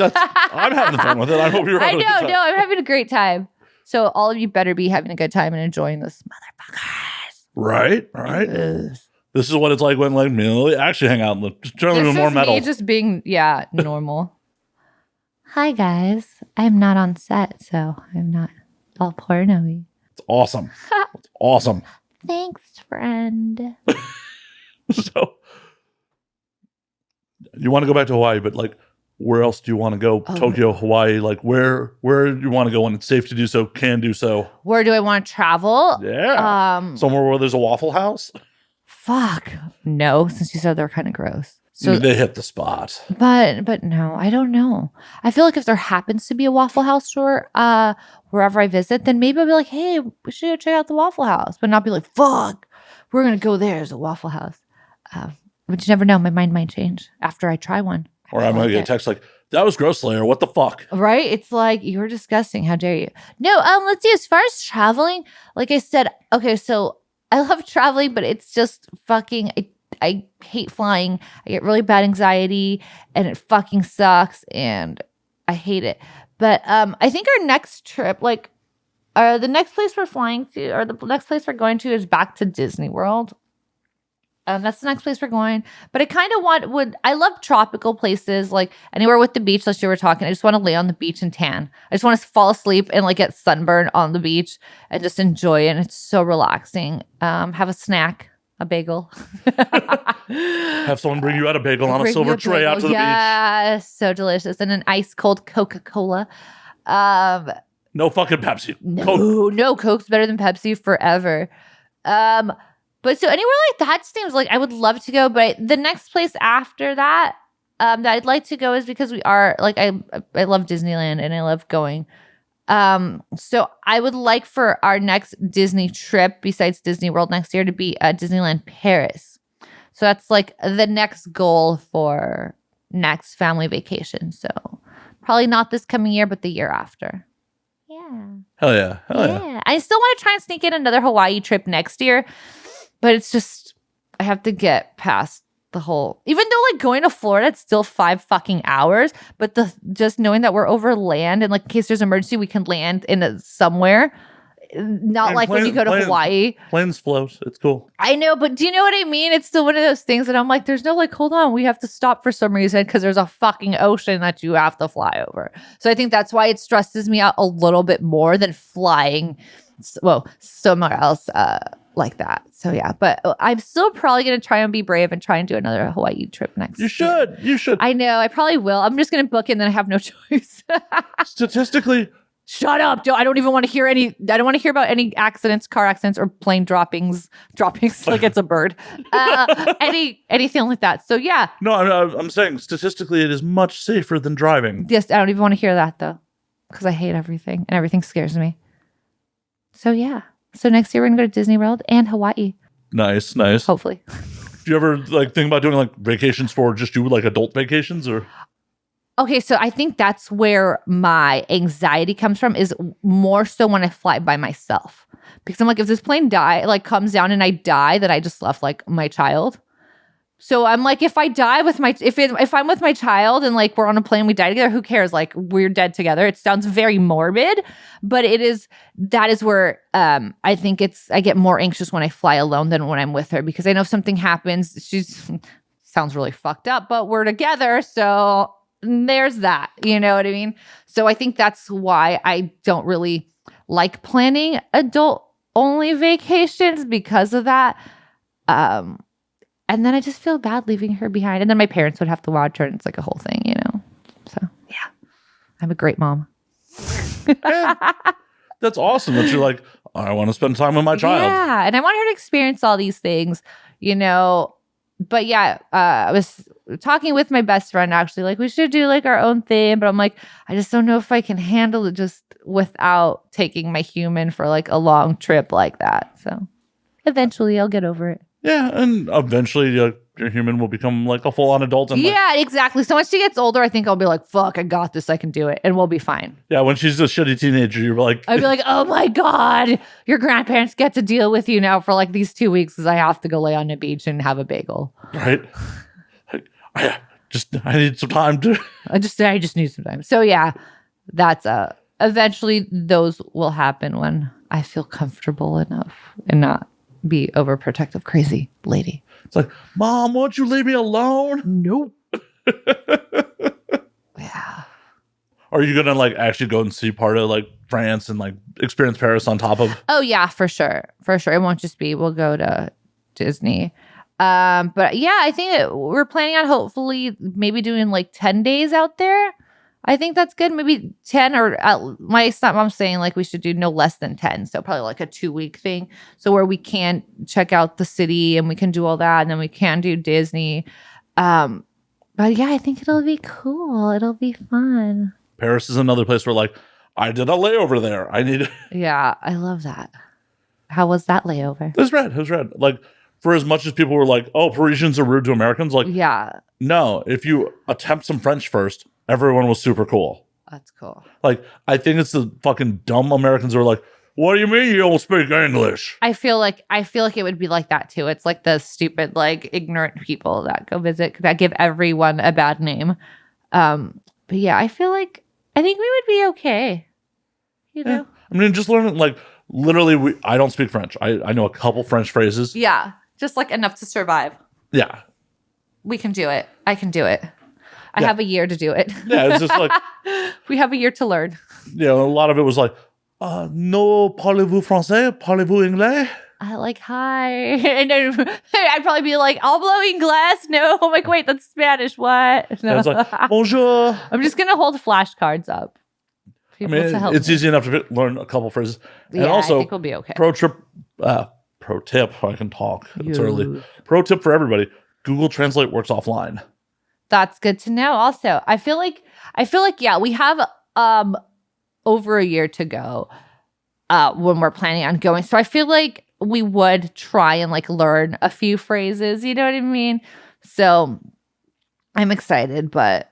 S1: I'm having fun with it. I hope you're having a good time.
S2: No, I'm having a great time. So all of you better be having a good time and enjoying this, motherfuckers.
S1: Right. Yes. This is what it's like when like me actually hang out and just turn into more metal.
S2: Me just being normal. Hi guys, I'm not on set, so I'm not all porno-y.
S1: It's awesome. It's awesome.
S2: Thanks, friend.
S1: So you want to go back to Hawaii, but like, where else do you want to go? Tokyo, Hawaii, like where do you want to go when it's safe to do so, can do so?
S2: Where do I want to travel?
S1: Yeah. Somewhere where there's a Waffle House?
S2: Fuck. No, since you said they're kind of gross. So
S1: they hit the spot.
S2: But no, I don't know. I feel like if there happens to be a Waffle House store wherever I visit, then maybe I'll be like, hey, we should go check out the Waffle House. But not be like, fuck, we're going to go there as a Waffle House. But you never know. My mind might change after I try one.
S1: Or I might get a text like, that was gross, Slayer. What the fuck?
S2: Right? It's like, you're disgusting. How dare you? No, let's see. As far as traveling, like I said, okay, so I love traveling, but it's just fucking, I hate flying. I get really bad anxiety and it fucking sucks and I hate it. But I think our next trip, like the next place we're flying to, or the next place we're going to is back to Disney World. That's the next place we're going. But I kind of I love tropical places, like anywhere with the beach, like you were talking. I just want to lay on the beach and tan. I just want to fall asleep and like get sunburn on the beach and just enjoy it. And it's so relaxing. Have a snack, a bagel.
S1: Have someone bring you out a bagel on a silver tray out to the beach.
S2: Yeah, so delicious. And an ice cold Coca-Cola.
S1: No fucking Pepsi.
S2: No, Coke's better than Pepsi forever. But so anywhere like that seems like I would love to go. But the next place after that that I'd like to go is because we are like I love Disneyland and I love going. So I would like for our next Disney trip besides Disney World next year to be Disneyland Paris. So that's like the next goal for next family vacation. So probably not this coming year, but the year after. Yeah.
S1: Hell yeah.
S2: I still want to try and sneak in another Hawaii trip next year. But it's just, I have to get past the whole, even though like going to Florida, it's still 5 fucking hours. But just knowing that we're over land and like in case there's an emergency, we can land in somewhere. Not like when you go to Hawaii.
S1: Planes float. It's cool.
S2: I know, but do you know what I mean? It's still one of those things that I'm like, there's no like, hold on, we have to stop for some reason because there's a fucking ocean that you have to fly over. So I think that's why it stresses me out a little bit more than flying, somewhere else like that. So yeah, but I'm still probably going to try and be brave and try and do another Hawaii trip next year.
S1: You should.
S2: I know, I probably will. I'm just going to book it and then I have no choice.
S1: Statistically,
S2: shut up. I don't even want to hear I don't want to hear about any accidents, car accidents, or plane droppings like it's a bird. Anything like that. So yeah.
S1: No, I'm saying statistically it is much safer than driving.
S2: Yes, I don't even want to hear that though. Because I hate everything and everything scares me. So yeah. So next year we're gonna go to Disney World and Hawaii.
S1: Nice.
S2: Hopefully.
S1: Do you ever like think about doing like vacations for just do like adult vacations or?
S2: Okay, so I think that's where my anxiety comes from is more so when I fly by myself. Because I'm like, if this plane comes down and I die, then I just left like my child. So I'm like, if I die with if I'm with my child and like we're on a plane, we die together, who cares? Like we're dead together. It sounds very morbid, but that is where I think I get more anxious when I fly alone than when I'm with her because I know if something happens, sounds really fucked up, but we're together. So there's that, you know what I mean? So I think that's why I don't really like planning adult only vacations because of that. And then I just feel bad leaving her behind. And then my parents would have to watch her and it's like a whole thing, you know? So yeah, I'm a great mom.
S1: That's awesome that you're like, I want to spend time with my child.
S2: Yeah, and I want her to experience all these things, you know? But yeah, I was talking with my best friend actually, like we should do like our own thing. But I'm like, I just don't know if I can handle it just without taking my human for like a long trip like that. So eventually I'll get over it.
S1: Yeah, and eventually your human will become like a full-on adult. And
S2: yeah, exactly. So once she gets older, I think I'll be like, fuck, I got this. I can do it. And we'll be fine.
S1: Yeah, when she's a shitty teenager, you're like...
S2: I'd be like, oh my God, your grandparents get to deal with you now for like these 2 weeks because I have to go lay on the beach and have a bagel.
S1: Right? I need some time to...
S2: I just need some time. So yeah, that's eventually those will happen when I feel comfortable enough and not be overprotective crazy lady.
S1: It's like, Mom, won't you leave me alone?
S2: Nope. Yeah.
S1: Are you gonna like actually go and see part of like France and like experience Paris on top of?
S2: Oh yeah, for sure. It won't just be we'll go to Disney. But yeah, I think we're planning on hopefully maybe doing like 10 days out there. I think that's good. Maybe 10 or my stepmom's saying like we should do no less than 10. So probably like a 2-week thing. So where we can check out the city and we can do all that. And then we can do Disney. But yeah, I think it'll be cool. It'll be fun.
S1: Paris is another place where like, I did a layover there.
S2: Yeah, I love that. How was that layover?
S1: It was rad. Like, for as much as people were like, oh, Parisians are rude to Americans. Like,
S2: yeah.
S1: No, if you attempt some French first, everyone was super cool.
S2: That's cool.
S1: Like, I think it's the fucking dumb Americans who are like, what do you mean you don't speak English?
S2: I feel like it would be like that too. It's like the stupid, like ignorant people that go visit that give everyone a bad name. But yeah, I think we would be okay. You know?
S1: Yeah. I mean, just learning, like, literally, I don't speak French. I know a couple French phrases.
S2: Yeah, just like enough to survive.
S1: Yeah.
S2: We can do it. I can do it. I have a year to do it.
S1: Yeah, it's just like...
S2: we have a year to learn.
S1: Yeah, a lot of it was like, no, parlez-vous français? Parlez-vous anglais?
S2: I like, hi. And then I'd probably be like, I'll blow English. No, I'm like, wait, that's Spanish. What? No.
S1: And it's like, bonjour.
S2: I'm just going to hold flashcards up.
S1: It's easy enough to learn a couple phrases.
S2: Yeah,
S1: and also,
S2: I think we'll be okay.
S1: Pro tip, I can talk. It's early. Pro tip for everybody. Google Translate works offline.
S2: That's good to know. Also, I feel like, yeah, we have over a year to go when we're planning on going. So I feel like we would try and like learn a few phrases. You know what I mean? So I'm excited, but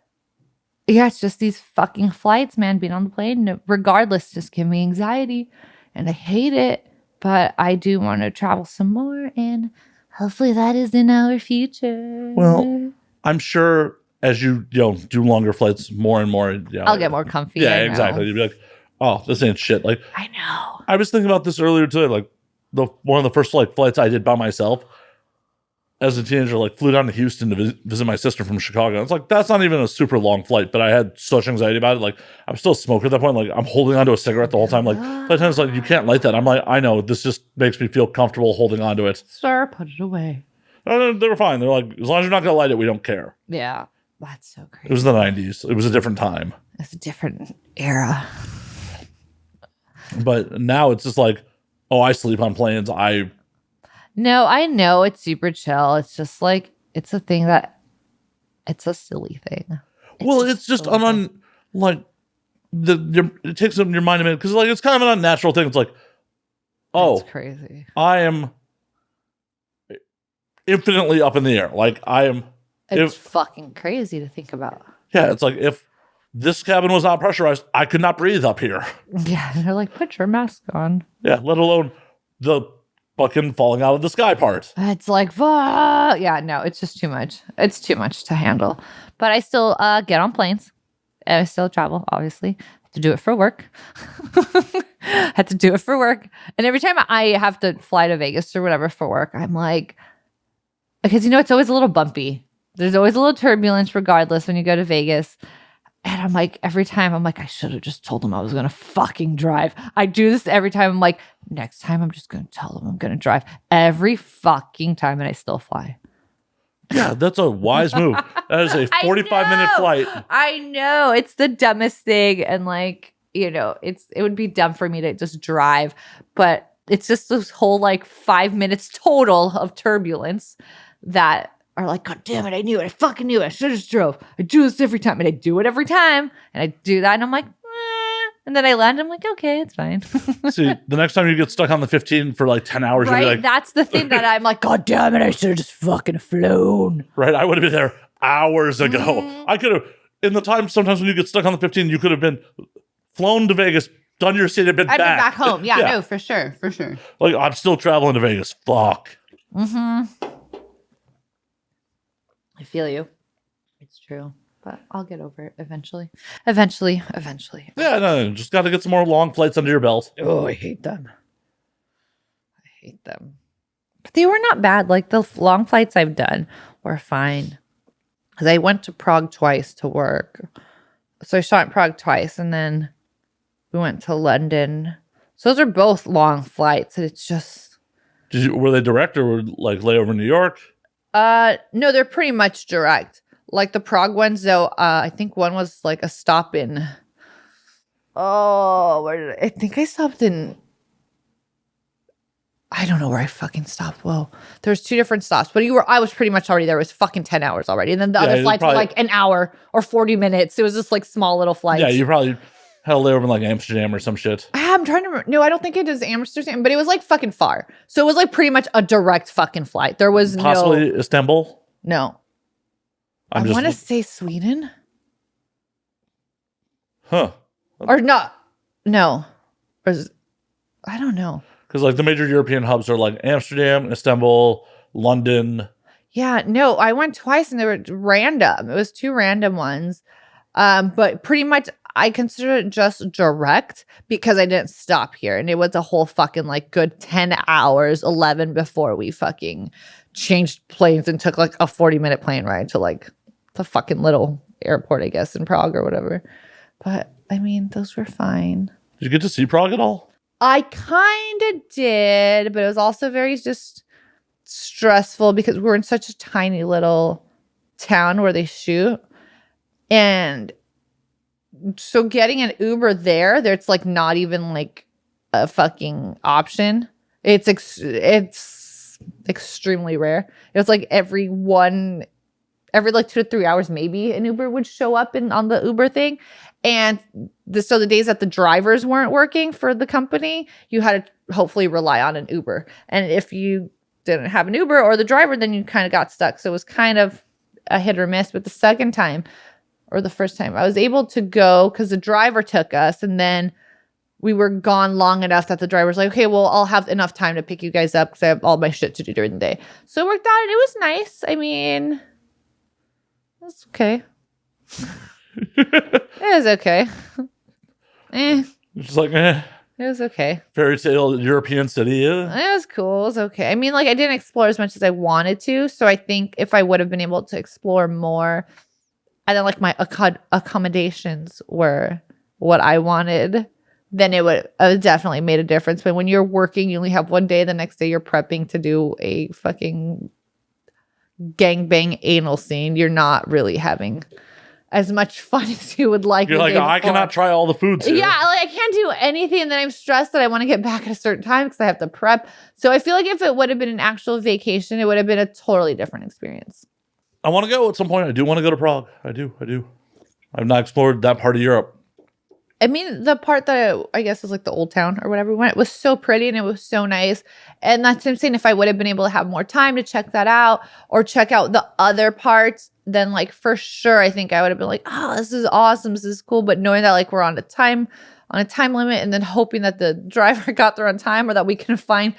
S2: yeah, it's just these fucking flights, man. Being on the plane, regardless, just give me anxiety, and I hate it. But I do want to travel some more, and hopefully that is in our future.
S1: Well, I'm sure as you do longer flights more and more,
S2: I'll get more comfy.
S1: Yeah, exactly. You'd be like, oh, this ain't shit. Like,
S2: I know.
S1: I was thinking about this earlier today. Like, one of the first flights I did by myself as a teenager, like, flew down to Houston to visit my sister from Chicago. It's like, that's not even a super long flight, but I had such anxiety about it. Like, I'm still a smoker at that point. Like, I'm holding onto a cigarette the whole time. Like, flight times, like, you can't light that. I'm like, I know, this just makes me feel comfortable holding onto it.
S2: Sir, put it away.
S1: They were fine. They're like, as long as you're not going to light it, we don't care.
S2: Yeah, that's so crazy.
S1: It was the 90s. It was a different time.
S2: It's a different era.
S1: But now it's just like, oh, I sleep on planes.
S2: No, I know it's super chill. It's just like, it's a thing that, it's a silly thing.
S1: It's just it takes up your mind a minute because like it's kind of an unnatural thing. It's like, oh,
S2: that's crazy.
S1: I am infinitely up in the air. Like
S2: It's fucking crazy to think about.
S1: Yeah, it's like if this cabin was not pressurized, I could not breathe up here.
S2: Yeah, they're like, put your mask on.
S1: Yeah, let alone the fucking falling out of the sky part.
S2: It's like, yeah, no, it's just too much. It's too much to handle. But I still get on planes. I still travel, obviously. I have to do it for work. And every time I have to fly to Vegas or whatever for work, I'm like, because, it's always a little bumpy. There's always a little turbulence regardless when you go to Vegas. And I'm like, every time I'm like, I should have just told them I was going to fucking drive. I do this every time. I'm like, next time I'm just going to tell them I'm going to drive every fucking time. And I still fly.
S1: Yeah, that's a wise move. That is a 45-minute flight.
S2: I know. It's the dumbest thing. And like, it would be dumb for me to just drive. But it's just this whole like 5 minutes total of turbulence that are like, God damn it, I knew it. I fucking knew it. I should have just drove. I do this every time. And I do it every time. And I do that. And I'm like, And then I land. I'm like, okay, it's fine.
S1: See, the next time you get stuck on the 15 for like 10 hours,
S2: right?
S1: you'll be like,
S2: that's the thing that I'm like, God damn it, I should have just fucking flown.
S1: Right? I would have been there hours ago. I could have, in the time sometimes when you get stuck on the 15, you could have been flown to Vegas, done your city, been
S2: I've
S1: back.
S2: been back home. Yeah, no, for sure.
S1: Like, I'm still traveling to Vegas. Fuck.
S2: I feel you. It's true. But I'll get over it eventually. Eventually.
S1: Yeah, no, just got to get some more long flights under your belt.
S2: Oh, I hate them. But they were not bad. Like the long flights I've done were fine. Because I went to Prague twice to work. So I shot in Prague twice and then we went to London. So those are both long flights. And it's just...
S1: Were they direct or were like layover in New York?
S2: No, they're pretty much direct. Like the Prague ones, though, I think one was like a stop in. Oh, I think I stopped in. I don't know where I fucking stopped. Whoa, there's 2 different stops, but I was pretty much already there. It was fucking 10 hours already, and then the other flights were like an hour or 40 minutes. It was just like small little flights.
S1: Yeah, you probably had a layover in like Amsterdam or some shit.
S2: I'm trying to remember. No, I don't think it is Amsterdam, but it was like fucking far. So it was like pretty much a direct fucking flight. There was
S1: possibly Istanbul.
S2: No. I want to say Sweden.
S1: Huh.
S2: Or not. No. I don't know.
S1: Because like the major European hubs are like Amsterdam, Istanbul, London.
S2: Yeah, no, I went twice and they were random. It was 2 random ones. But pretty much I consider it just direct because I didn't stop here. And it was a whole fucking like good 10 hours, 11 before we fucking changed planes and took like a 40-minute plane ride to like the fucking little airport, I guess, in Prague or whatever. But I mean, those were fine.
S1: Did you get to see Prague at all?
S2: I kind of did, but it was also very just stressful because we're in such a tiny little town where they shoot. And so getting an Uber there's like not even like a fucking option. It's extremely rare. It was like every like 2 to 3 hours, maybe an Uber would show up on the Uber thing. And so the days that the drivers weren't working for the company, you had to hopefully rely on an Uber. And if you didn't have an Uber or the driver, then you kind of got stuck. So it was kind of a hit or miss. But the second time or the first time, I was able to go because the driver took us, and then we were gone long enough that the driver was like, okay, well, I'll have enough time to pick you guys up because I have all my shit to do during the day. So it worked out and it was nice. I mean, it was okay. It was okay.
S1: Just like, eh.
S2: It was okay.
S1: Fairy tale European city, yeah.
S2: It was cool. It was okay. I mean, like, I didn't explore as much as I wanted to. So I think if I would have been able to explore more, and then like my accommodations were what I wanted, then it would have definitely made a difference. But when you're working, you only have one day. The next day you're prepping to do a fucking gangbang anal scene. You're not really having as much fun as you would like.
S1: You're like, I cannot try all the foods here.
S2: Yeah, like I can't do anything, and then I'm stressed that I want to get back at a certain time because I have to prep. So I feel like if it would have been an actual vacation, it would have been a totally different experience.
S1: I want to go at some point. I do want to go to Prague. I do. I've not explored that part of Europe.
S2: I mean, the part that I guess is like the old town or whatever we went, it was so pretty and it was so nice. And that's what I'm saying. If I would have been able to have more time to check that out or check out the other parts, then like for sure, I think I would have been like, oh, this is awesome. This is cool. But knowing that like we're on a time limit, and then hoping that the driver got there on time or that we can find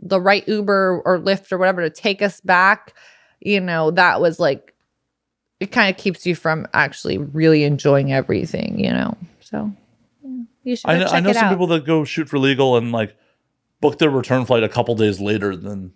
S2: the right Uber or Lyft or whatever to take us back, that was like, it kind of keeps you from actually really enjoying everything, So yeah, you should check it out.
S1: I know some people that go shoot for legal and like book their return flight a couple days later than.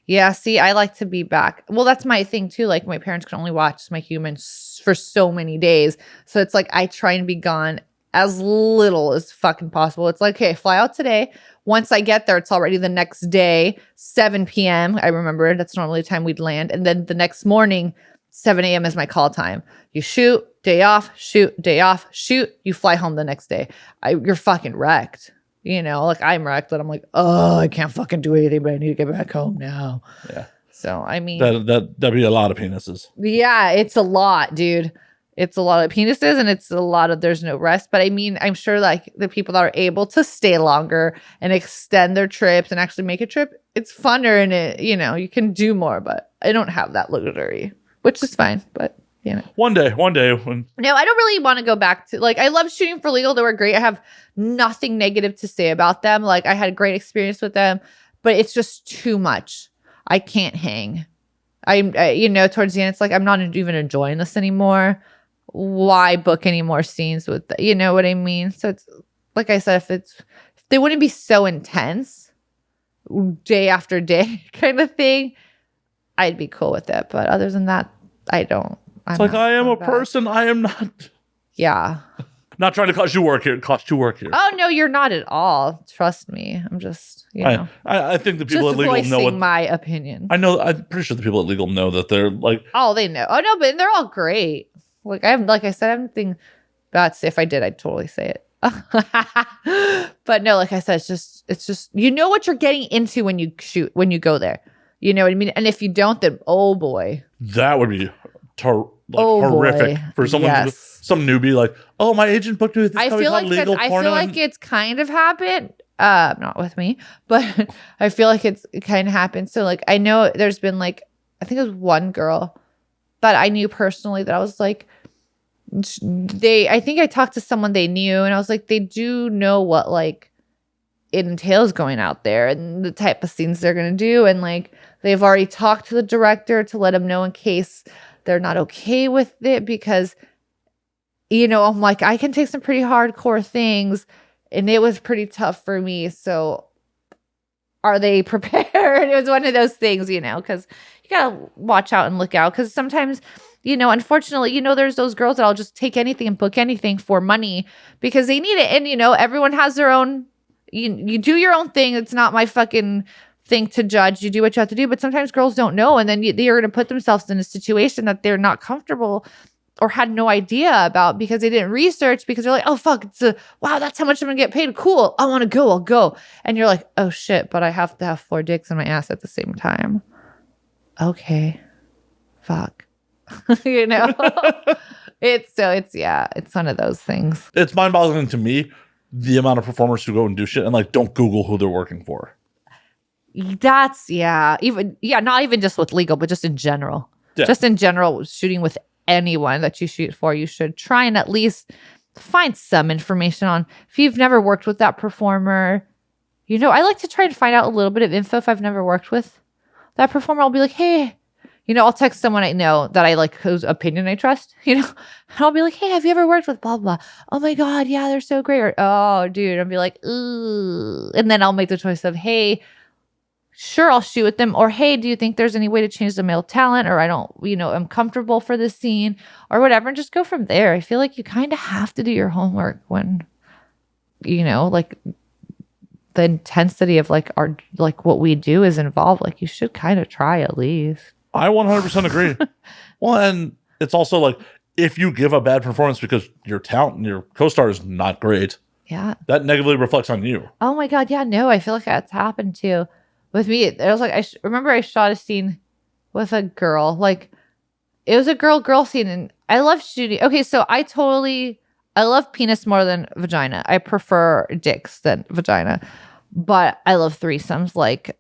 S2: Yeah, see, I like to be back. Well, that's my thing too. Like my parents can only watch my humans for so many days. So it's like I try and be gone as little as fucking possible. It's like, okay, fly out today. Once I get there, it's already the next day, 7 p.m. I remember that's normally the time we'd land. And then the next morning, 7 a.m. is my call time. You shoot, day off, shoot, day off, shoot. You fly home the next day. You're fucking wrecked. Like I'm wrecked, but I'm like, oh, I can't fucking do anything, but I need to get back home now.
S1: Yeah.
S2: So, I mean.
S1: That'd be a lot of penises.
S2: Yeah, it's a lot, dude. it's a lot of penises and it's a lot of there's no rest. But I mean, I'm sure like the people that are able to stay longer and extend their trips and actually make a trip, it's funner and it, you know, you can do more. But I don't have that luxury, which is fine. But you know,
S1: one day when
S2: no, I don't really want to go back to like I love shooting for legal. They were great. I have nothing negative to say about them. Like I had a great experience with them, but it's just too much. I can't hang. You know, towards the end, it's like I'm not even enjoying this anymore. Why book any more scenes with you know what I mean? So it's like I said, if they wouldn't be so intense day after day kind of thing, I'd be cool with it. But other than that, I don't.
S1: It's like I am a person. I am not.
S2: Yeah.
S1: Not trying to cost you work here.
S2: Oh no, you're not at all. Trust me. I'm just, you know.
S1: I think the people at legal know what
S2: my opinion.
S1: I know. I'm pretty sure the people at legal know that they're like.
S2: Oh, they know. Oh no, but they're all great. Like like I said, I have nothing bad to say. If I did, I'd totally say it. But no, like I said, it's just you know what you're getting into when you shoot, when you go there. You know what I mean? And if you don't, then oh boy,
S1: that would be horrific for someone, some newbie. Like, oh, my agent booked me with this. I feel
S2: like it's kind of happened. Not with me, but I feel like it kind of happened. So like, I know there's been like, I think it was one girl that I knew personally that I was like, I think I talked to someone they knew and I was like, they do know what like it entails going out there and the type of scenes they're going to do. And like, they've already talked to the director to let him know in case they're not okay with it, because, you know, I'm like, I can take some pretty hardcore things and it was pretty tough for me. So are they prepared? It was one of those things, you know, because you got to watch out and look out, because sometimes, you know, unfortunately, you know, there's those girls that'll just take anything and book anything for money because they need it. And, you know, everyone has their own, you do your own thing. It's not my fucking thing to judge. You do what you have to do. But sometimes girls don't know. And then they're going to put themselves in a situation that they're not comfortable or had no idea about because they didn't research, because they're like, oh, fuck, wow, that's how much I'm going to get paid. Cool. I want to go. I'll go. And you're like, oh, shit, but I have to have 4 dicks in my ass at the same time. Okay. Fuck. You know? It's one of those things.
S1: It's mind-boggling to me, the amount of performers who go and do shit and like don't Google who they're working for.
S2: That's not even just with legal, but just in general. Yeah. Just in general, shooting with anyone that you shoot for, you should try and at least find some information on, if you've never worked with that performer, you know, I like to try and find out a little bit of info if I've never worked with that performer. I'll be like, hey, you know, I'll text someone I know that I like, whose opinion I trust, you know, and I'll be like, hey, have you ever worked with blah, blah? Oh my God, yeah, they're so great. Or, oh, dude, I'll be like, ooh. And then I'll make the choice of, hey, sure, I'll shoot with them. Or, hey, do you think there's any way to change the male talent? Or I don't, you know, I'm comfortable for this scene or whatever. And just go from there. I feel like you kind of have to do your homework when, you know, like the intensity of like our, like what we do is involved. Like you should kind of try at least.
S1: I 100% agree. Well, and it's also like, if you give a bad performance because your talent and your co-star is not great,
S2: yeah,
S1: that negatively reflects on you.
S2: Oh my God. Yeah, no, I feel like that's happened too. With me, it was like, I remember I shot a scene with a girl. Like, it was a girl scene, and I love shooting. Okay, so I love penis more than vagina. I prefer dicks than vagina. But I love threesomes, like,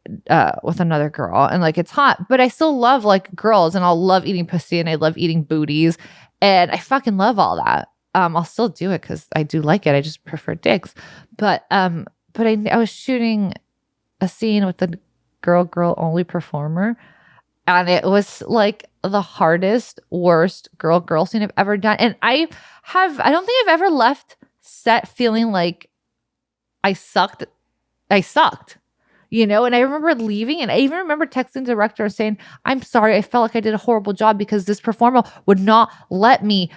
S2: with another girl. And, like, it's hot. But I still love, like, girls, and I'll love eating pussy, and I love eating booties. And I fucking love all that. I'll still do it because I do like it. I just prefer dicks. But I was shooting a scene with the girl only performer, and it was like the hardest, worst girl scene I've ever done. And I don't think I've ever left set feeling like I sucked, you know. And I remember leaving, and I even remember texting the director saying, I'm sorry, I felt like I did a horrible job because this performer would not let me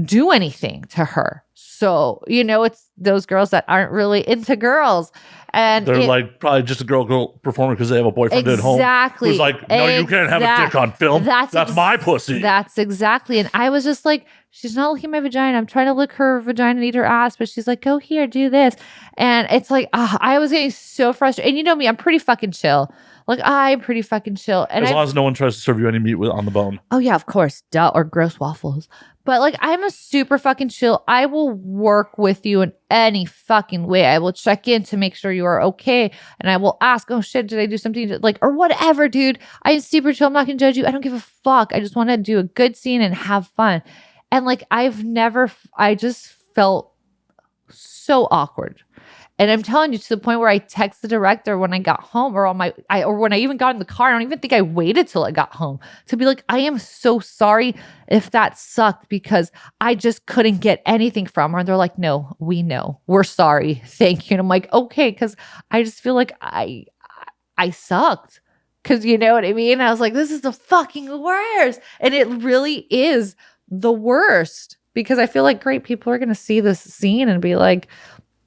S2: do anything to her. So, you know, it's those girls that aren't really into girls. And
S1: they're like probably just a girl performer because they have a boyfriend at home.
S2: Exactly.
S1: Who's like, no, you can't have a dick on film. That's my pussy.
S2: That's exactly. And I was just like, she's not licking my vagina. I'm trying to lick her vagina and eat her ass, but she's like, go here, do this. And it's like, I was getting so frustrated. And you know me, I'm pretty fucking chill. Like, I'm pretty fucking chill. And
S1: as long as no one tries to serve you any meat on the bone.
S2: Oh, yeah, of course. Duh. Or gross waffles. But like, I'm a super fucking chill. I will work with you in any fucking way. I will check in to make sure you are okay. And I will ask, oh shit, did I do something like, or whatever, dude. I'm super chill. I'm not going to judge you. I don't give a fuck. I just want to do a good scene and have fun. And like, I just felt so awkward. And I'm telling you, to the point where I text the director when I got home, or when I even got in the car. I don't even think I waited till I got home to be like, I am so sorry if that sucked, because I just couldn't get anything from her. And they're like, no, we know. We're sorry. Thank you. And I'm like, okay, because I just feel like I sucked. Because you know what I mean? I was like, this is the fucking worst. And it really is the worst, because I feel like great people are going to see this scene and be like,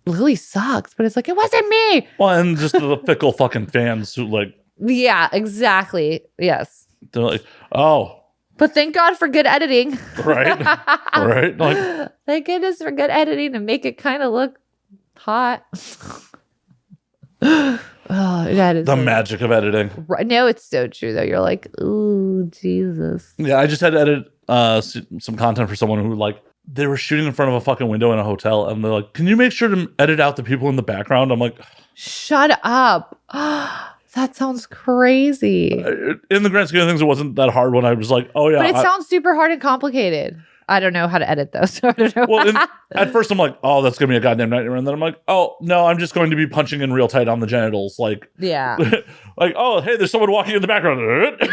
S2: Lily sucks, but it's like, it wasn't me.
S1: Well, and just the fickle fucking fans who like.
S2: Yeah, exactly. Yes.
S1: They're like, oh.
S2: But thank God for good editing.
S1: Right. Right. Like,
S2: thank goodness for good editing to make it kind of look hot. Oh, that is
S1: the magic of editing.
S2: Right. No, it's so true though. You're like, ooh, Jesus.
S1: Yeah, I just had to edit some content for someone who like, they were shooting in front of a fucking window in a hotel, and they're like, can you make sure to edit out the people in the background? I'm like,
S2: shut up. That sounds crazy.
S1: In the grand scheme of things, it wasn't that hard when I was like, oh yeah.
S2: But it sounds super hard and complicated. I don't know how to edit though, so I don't know.
S1: Well, at first I'm like, oh, that's going to be a goddamn nightmare. And then I'm like, oh, no, I'm just going to be punching in real tight on the genitals. Like,
S2: yeah.
S1: Like, oh, hey, there's someone walking in the background.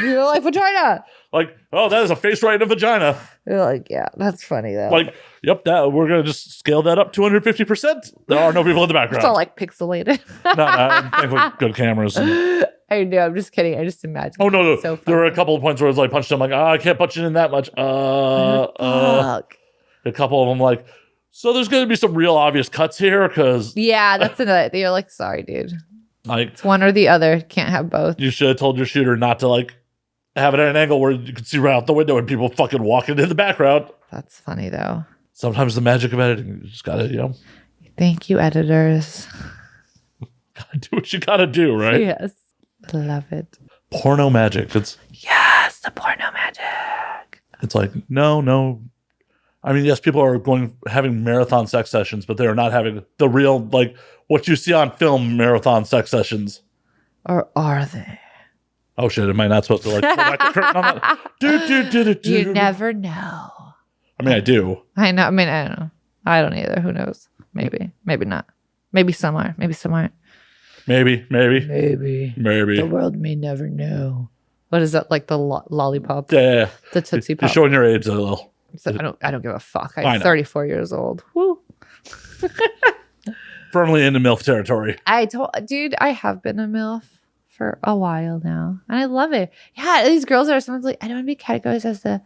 S2: You're like, vagina.
S1: Like, oh, that is a face right in a vagina.
S2: You're like, yeah, that's funny though.
S1: Like, yep, we're going to just scale that up 250%. There are no people in the background.
S2: It's all like pixelated.
S1: no, thankfully good cameras.
S2: I know, I'm just kidding. I just imagine.
S1: Oh, no.
S2: So
S1: there were a couple of points where I was like, punched. I'm like, I can't punch it in that much.
S2: Fuck.
S1: A couple of them like, so there's going to be some real obvious cuts here because.
S2: Yeah, that's another. You're like, sorry, dude.
S1: Like,
S2: it's one or the other. Can't have both.
S1: You should have told your shooter not to like have it at an angle where you could see right out the window and people fucking walking in the background.
S2: That's funny though.
S1: Sometimes the magic of editing, you just gotta,
S2: Thank you, editors.
S1: Gotta do what you gotta do, right?
S2: Yes. Love it.
S1: Porno magic.
S2: Yes, the porno magic.
S1: It's like, no. I mean, yes, people are having marathon sex sessions, but they're not having the real, like, what you see on film marathon sex sessions.
S2: Or are they?
S1: Oh, shit. Am I not supposed to, like, pull back the curtain on that?
S2: You never know.
S1: I mean, I do.
S2: I know. I mean, I don't know. I don't either. Who knows? Maybe. Maybe not. Maybe some are. Maybe some aren't.
S1: Maybe.
S2: The world may never know. What is that? Like the lollipop?
S1: Yeah.
S2: The Tootsie Pop.
S1: You're showing your age a little.
S2: So I don't give a fuck. I'm 34 years old. Woo.
S1: Firmly into MILF territory.
S2: Dude, I have been a MILF for a while now. And I love it. Yeah, these girls are sometimes like, I don't want to be categorized as a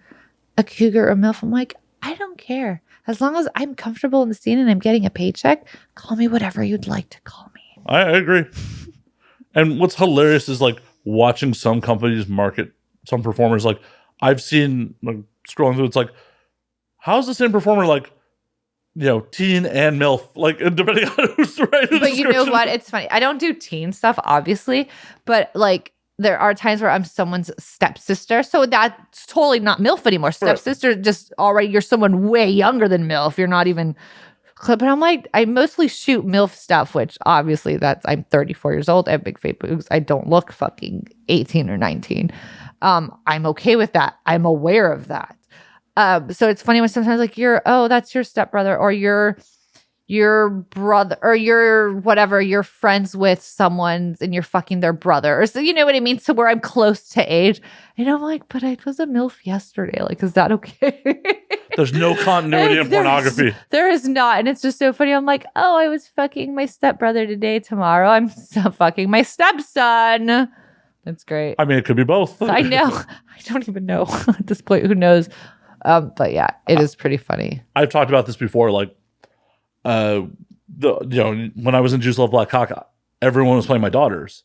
S2: cougar or MILF. I'm like, I don't care. As long as I'm comfortable in the scene and I'm getting a paycheck, call me whatever you'd like to call me.
S1: I agree. And what's hilarious is like watching some companies market some performers. Like I've seen like, scrolling through, it's like, how's the same performer like, teen and MILF, like depending on who's writing.
S2: But you know what? It's funny. I don't do teen stuff, obviously, but like there are times where I'm someone's stepsister, so that's totally not MILF anymore. Stepsister, just already you're someone way younger than MILF. You're not even. But I'm like, I mostly shoot MILF stuff, which obviously I'm 34 years old. I have big fake boobs. I don't look fucking 18 or 19. I'm okay with that. I'm aware of that. So it's funny when sometimes like that's your stepbrother or your brother or your whatever, you're friends with someone and you're fucking their brother. Or so you know what I mean? So where I'm close to age. And I'm like, but I was a MILF yesterday. Like, is that okay?
S1: There's no continuity in pornography.
S2: There is not. And it's just so funny. I'm like, oh, I was fucking my stepbrother today. Tomorrow I'm fucking my stepson. That's great.
S1: I mean, it could be both.
S2: I know. I don't even know at this point. Who knows? But yeah, it is pretty funny.
S1: I've talked about this before. Like, when I was in Juice Love Black Cock, everyone was playing my daughters.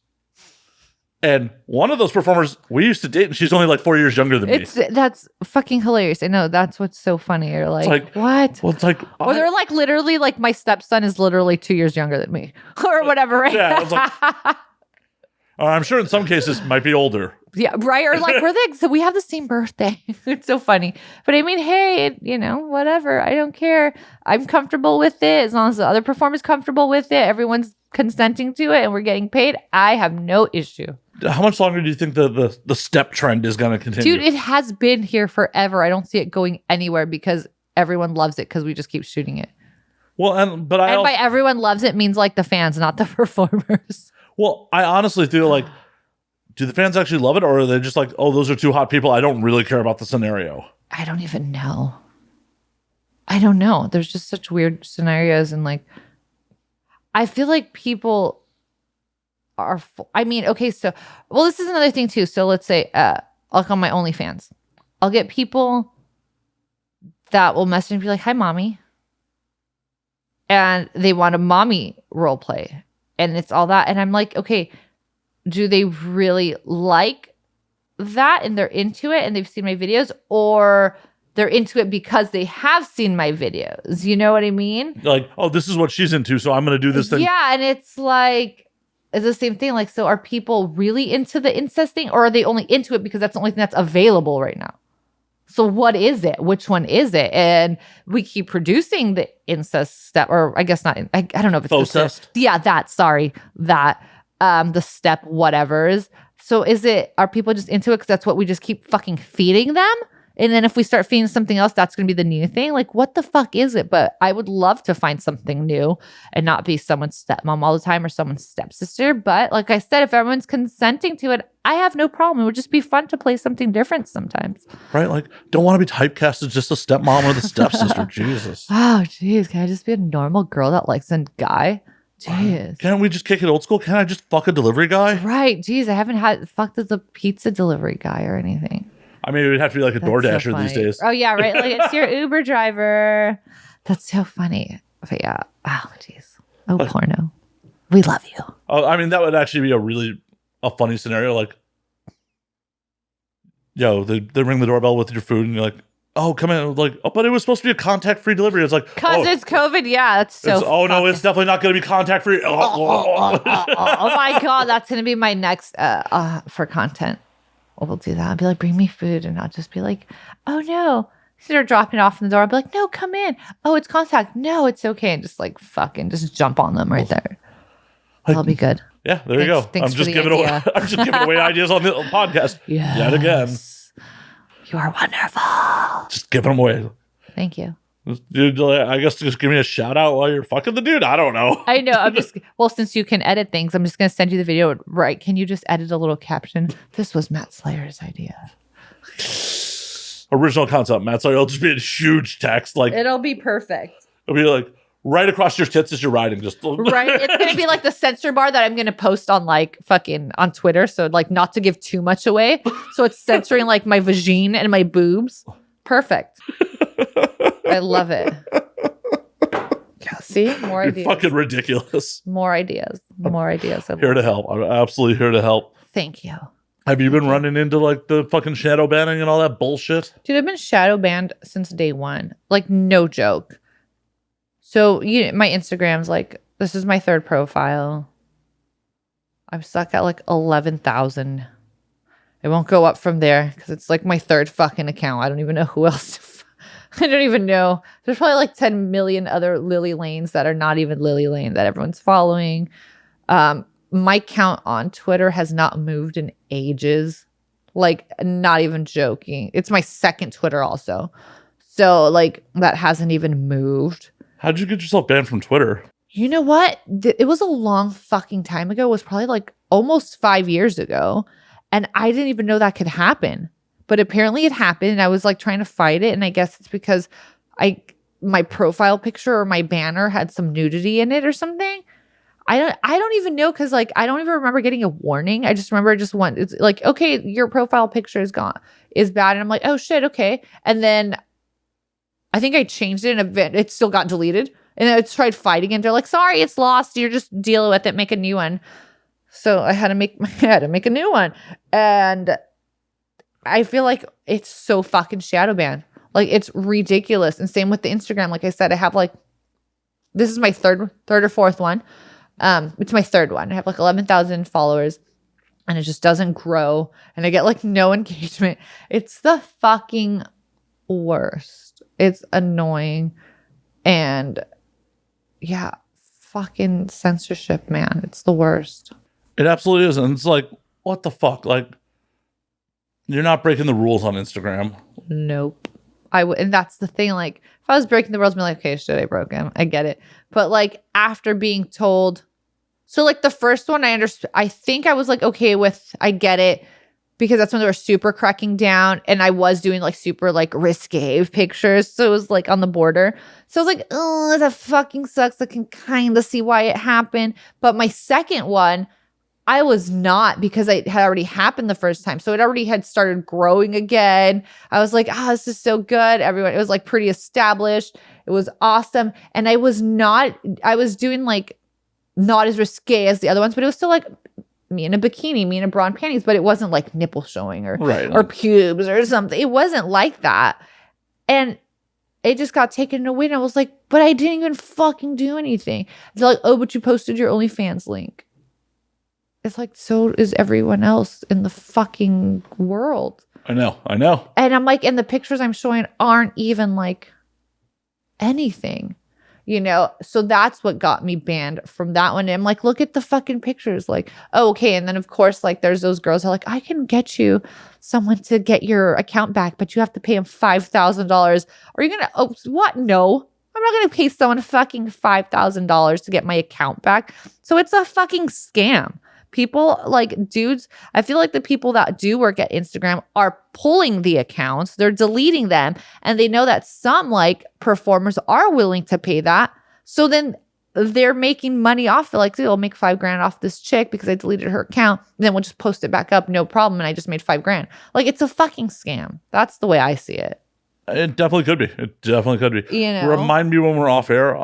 S1: And one of those performers we used to date, and she's only like 4 years younger than me.
S2: That's fucking hilarious. I know, that's what's so funny. You're like what?
S1: Well, it's like,
S2: or they're like literally like my stepson is literally 2 years younger than me, or whatever. Right?
S1: Yeah, it's like, I'm sure in some cases might be older.
S2: Yeah, right. Or like so we have the same birthday. It's so funny. But I mean, hey, whatever. I don't care. I'm comfortable with it as long as the other performer's comfortable with it. Everyone's consenting to it, and we're getting paid. I have no issue.
S1: How much longer do you think the step trend is going to continue?
S2: Dude, it has been here forever. I don't see it going anywhere because everyone loves it because we just keep shooting it.
S1: Well, by
S2: everyone loves it means like the fans, not the performers.
S1: Well, I honestly feel like, do the fans actually love it, or are they just like, oh, those are two hot people, I don't really care about the scenario?
S2: I don't even know. I don't know. There's just such weird scenarios, and like, I feel like people are, okay, so, well, this is another thing too. So let's say, like on my OnlyFans, I'll get people that will message and be like, hi, mommy. And they want a mommy role play. And it's all that. And I'm like, okay, do they really like that and they're into it and they've seen my videos, or they're into it because they have seen my videos? You know what I mean?
S1: Like, oh, this is what she's into, so I'm going to do this thing.
S2: Yeah, and it's like, it's the same thing. Like, so are people really into the incest thing, or are they only into it because that's the only thing that's available right now? So what is it? Which one is it? And we keep producing the incest step, or I guess not. I don't know if it's
S1: Focest.
S2: Yeah, the step whatevers. So are people just into it because that's what we just keep fucking feeding them? And then if we start feeding something else, that's going to be the new thing. Like, what the fuck is it? But I would love to find something new and not be someone's stepmom all the time or someone's stepsister. But like I said, if everyone's consenting to it, I have no problem. It would just be fun to play something different sometimes.
S1: Right? Like, don't want to be typecast as just a stepmom or the stepsister. Jesus.
S2: Oh, jeez. Can I just be a normal girl that likes a guy? Jeez.
S1: Can't we just kick it old school? Can't I just fuck a delivery guy?
S2: Right. Jeez. I haven't fucked as a pizza delivery guy or anything.
S1: I mean, it would have to be like a DoorDasher
S2: so
S1: these days.
S2: Oh, yeah, right? Like, it's your Uber driver. That's so funny. But yeah. Oh, jeez. Oh, porno. We love you.
S1: Oh, I mean, that would actually be a funny scenario. Like, they ring the doorbell with your food, and you're like, oh, come in. Like, oh, but it was supposed to be a contact-free delivery. It's like,
S2: because it's COVID. Yeah, that's so
S1: oh, no, it's definitely not going to be contact-free.
S2: Oh my God. That's going to be my next for content. We'll do that. I'll be like, bring me food. And I'll just be like, oh no. They're dropping it off in the door. I'll be like, no, come in. Oh, it's contact. No, it's okay. And just like fucking just jump on them right there. That'll be good.
S1: Yeah, there you go. I'm just giving away ideas on the podcast.
S2: Yes.
S1: Yet again.
S2: You are wonderful.
S1: Just giving them away.
S2: Thank you.
S1: Dude, I guess just give me a shout out while you're fucking the dude. I don't know.
S2: I know. Since you can edit things, I'm just going to send you the video. Right. Can you just edit a little caption? This was Matt Slayer's idea.
S1: Original concept, Matt Slayer. It'll just be in huge text. Like,
S2: it'll be perfect.
S1: It'll be like right across your tits as you're riding. Just
S2: right. It's going to be like the censor bar that I'm going to post on like fucking on Twitter. So like not to give too much away. So it's censoring like my vagine and my boobs. Perfect. I love it. Yeah, see? More ideas.
S1: You're fucking ridiculous.
S2: More ideas.
S1: I'm here to help. I'm absolutely here to help.
S2: Thank you.
S1: Have you been running into like the fucking shadow banning and all that bullshit?
S2: Dude, I've been shadow banned since day one. Like, no joke. So my Instagram's like, this is my third profile. I'm stuck at like 11,000. It won't go up from there because it's like my third fucking account. I don't even know who else. I don't even know. There's probably like 10 million other Lily Lanes that are not even Lily Lane that everyone's following. My count on Twitter has not moved in ages. Like, not even joking. It's my second Twitter also. So, like, that hasn't even moved.
S1: How'd you get yourself banned from Twitter?
S2: You know what? It was a long fucking time ago. It was probably like almost 5 years ago. And I didn't even know that could happen. But apparently it happened, and I was like trying to fight it. And I guess it's because my profile picture or my banner had some nudity in it or something. I don't even know, because like I don't even remember getting a warning. I just remember it's like, okay, your profile picture is bad. And I'm like, oh shit, okay. And then I think I changed it and it still got deleted. And I tried fighting it. They're like, sorry, it's lost. You're just dealing with it, make a new one. So I had to make a new one. And I feel like it's so fucking shadow banned. Like it's ridiculous. And same with the Instagram. Like I said, I have like, this is my third or fourth one. It's my third one. I have like 11,000 followers and it just doesn't grow. And I get like no engagement. It's the fucking worst. It's annoying. And yeah, fucking censorship, man. It's the worst.
S1: It absolutely is. And it's like, what the fuck? Like, you're not breaking the rules on Instagram.
S2: Nope. And that's the thing. Like, if I was breaking the rules, I'd be like, okay, shit, I broke them. I get it. But like, after being told, so like the first one, I understood. I think I was like, okay with, I get it, because that's when they were super cracking down, and I was doing like super like risque pictures, so it was like on the border. So I was like, oh, that fucking sucks. I can kind of see why it happened. But my second one, I was not, because it had already happened the first time. So it already had started growing again. I was like, this is so good. Everyone, it was like pretty established. It was awesome. And I was doing like not as risque as the other ones, but it was still like me in a bikini, me in a bra and panties, but it wasn't like nipple showing or pubes or something. It wasn't like that. And it just got taken away. And I was like, but I didn't even fucking do anything. They're like, oh, but you posted your OnlyFans link. It's like, so is everyone else in the fucking world.
S1: I know.
S2: And I'm like, and the pictures I'm showing aren't even like anything, you know? So that's what got me banned from that one. And I'm like, look at the fucking pictures. Like, oh, okay. And then of course, like there's those girls who are like, I can get you someone to get your account back, but you have to pay them $5,000. Are you going to, what? No. I'm not going to pay someone fucking $5,000 to get my account back. So it's a fucking scam. People like dudes, I feel like the people that do work at Instagram are pulling the accounts, they're deleting them, and they know that some like performers are willing to pay that. So then they're making money off it. Like, they'll make $5,000 off this chick because I deleted her account. And then we'll just post it back up, no problem. And I just made $5,000. Like, it's a fucking scam. That's the way I see it.
S1: It definitely could be.
S2: You know?
S1: Remind me when we're off air.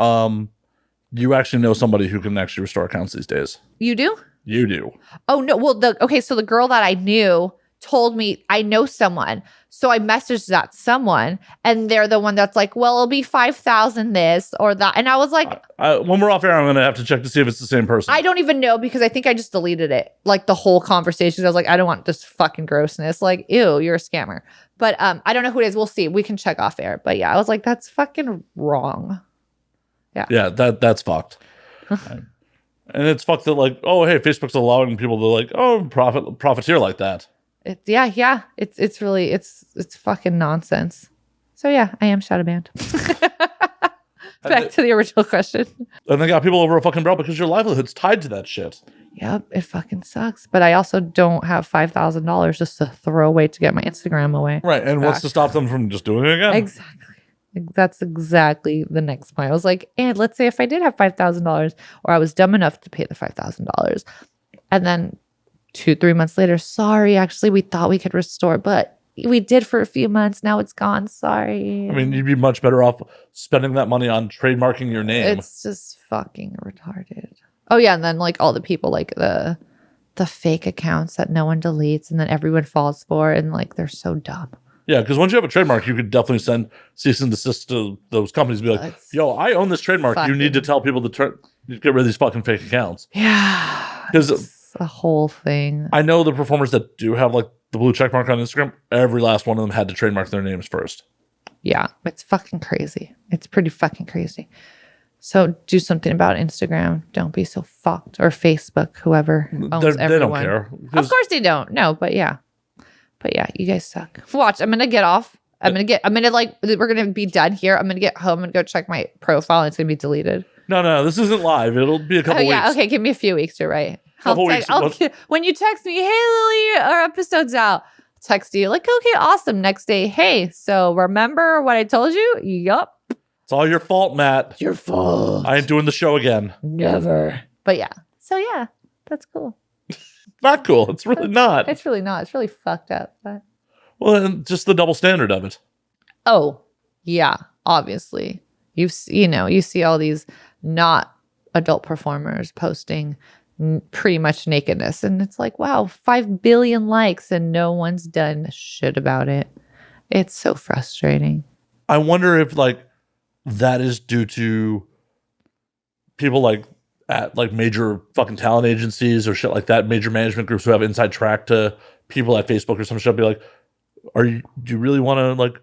S1: You actually know somebody who can actually restore accounts these days.
S2: You do?
S1: You do.
S2: Oh, no. Well, so the girl that I knew told me I know someone. So I messaged that someone, and they're the one that's like, well, it'll be 5,000 this or that. And I was like,
S1: when we're off air, I'm going to have to check to see if it's the same person.
S2: I don't even know, because I think I just deleted it. Like the whole conversation. I was like, I don't want this fucking grossness. Like, ew, you're a scammer. But I don't know who it is. We'll see. We can check off air. But yeah, I was like, that's fucking wrong. Yeah.
S1: Yeah, that's fucked. And it's fucked that like, oh, hey, Facebook's allowing people to like, profiteer like that.
S2: It's really, it's fucking nonsense. So yeah, I am shadow banned. Back to the original question.
S1: And they got people over a fucking barrel because your livelihood's tied to that shit.
S2: Yep, it fucking sucks. But I also don't have $5,000 just to throw away to get my Instagram away.
S1: Right, and what's to stop them from just doing it again?
S2: Exactly. That's exactly the next point. I was like, and let's say if I did have $5,000, or I was dumb enough to pay the $5,000, and then 2-3 months later, sorry, actually, we thought we could restore, but we did for a few months. Now it's gone. Sorry.
S1: I mean, you'd be much better off spending that money on trademarking your name.
S2: It's just fucking retarded. Oh yeah, and then like all the people like the fake accounts that no one deletes, and then everyone falls for, and like they're so dumb.
S1: Yeah, because once you have a trademark, you could definitely send cease and desist to those companies and be like, yo, I own this trademark. You need to tell people to get rid of these fucking fake accounts.
S2: Yeah.
S1: Because
S2: it's a whole thing.
S1: I know the performers that do have like the blue check mark on Instagram, every last one of them had to trademark their names first.
S2: Yeah, it's fucking crazy. It's pretty fucking crazy. So do something about Instagram. Don't be so fucked. Or Facebook, whoever owns everyone. They
S1: don't care.
S2: Of course they don't. No, but yeah. But yeah, you guys suck. Watch, I'm going to get off. we're going to be done here. I'm going to get home and go check my profile, and it's going to be deleted.
S1: No, this isn't live. It'll be a couple weeks.
S2: Yeah, okay, give me a few weeks. You're right.
S1: Weeks.
S2: When you text me, hey, Lily, our episode's out. I'll text you like, okay, awesome. Next day, hey, so remember what I told you? Yup.
S1: It's all your fault, Matt.
S2: Your fault.
S1: I ain't doing the show again.
S2: Never. But yeah. So yeah, that's cool.
S1: Not cool. It's really not.
S2: It's really not. It's really fucked up. But
S1: well, just the double standard of it.
S2: Oh, yeah. Obviously, you see all these not adult performers posting pretty much nakedness. And it's like, wow, 5 billion likes and no one's done shit about it. It's so frustrating.
S1: I wonder if like that is due to people like at like major fucking talent agencies or shit like that, major management groups who have inside track to people at Facebook or some shit. Be like, do you really want to like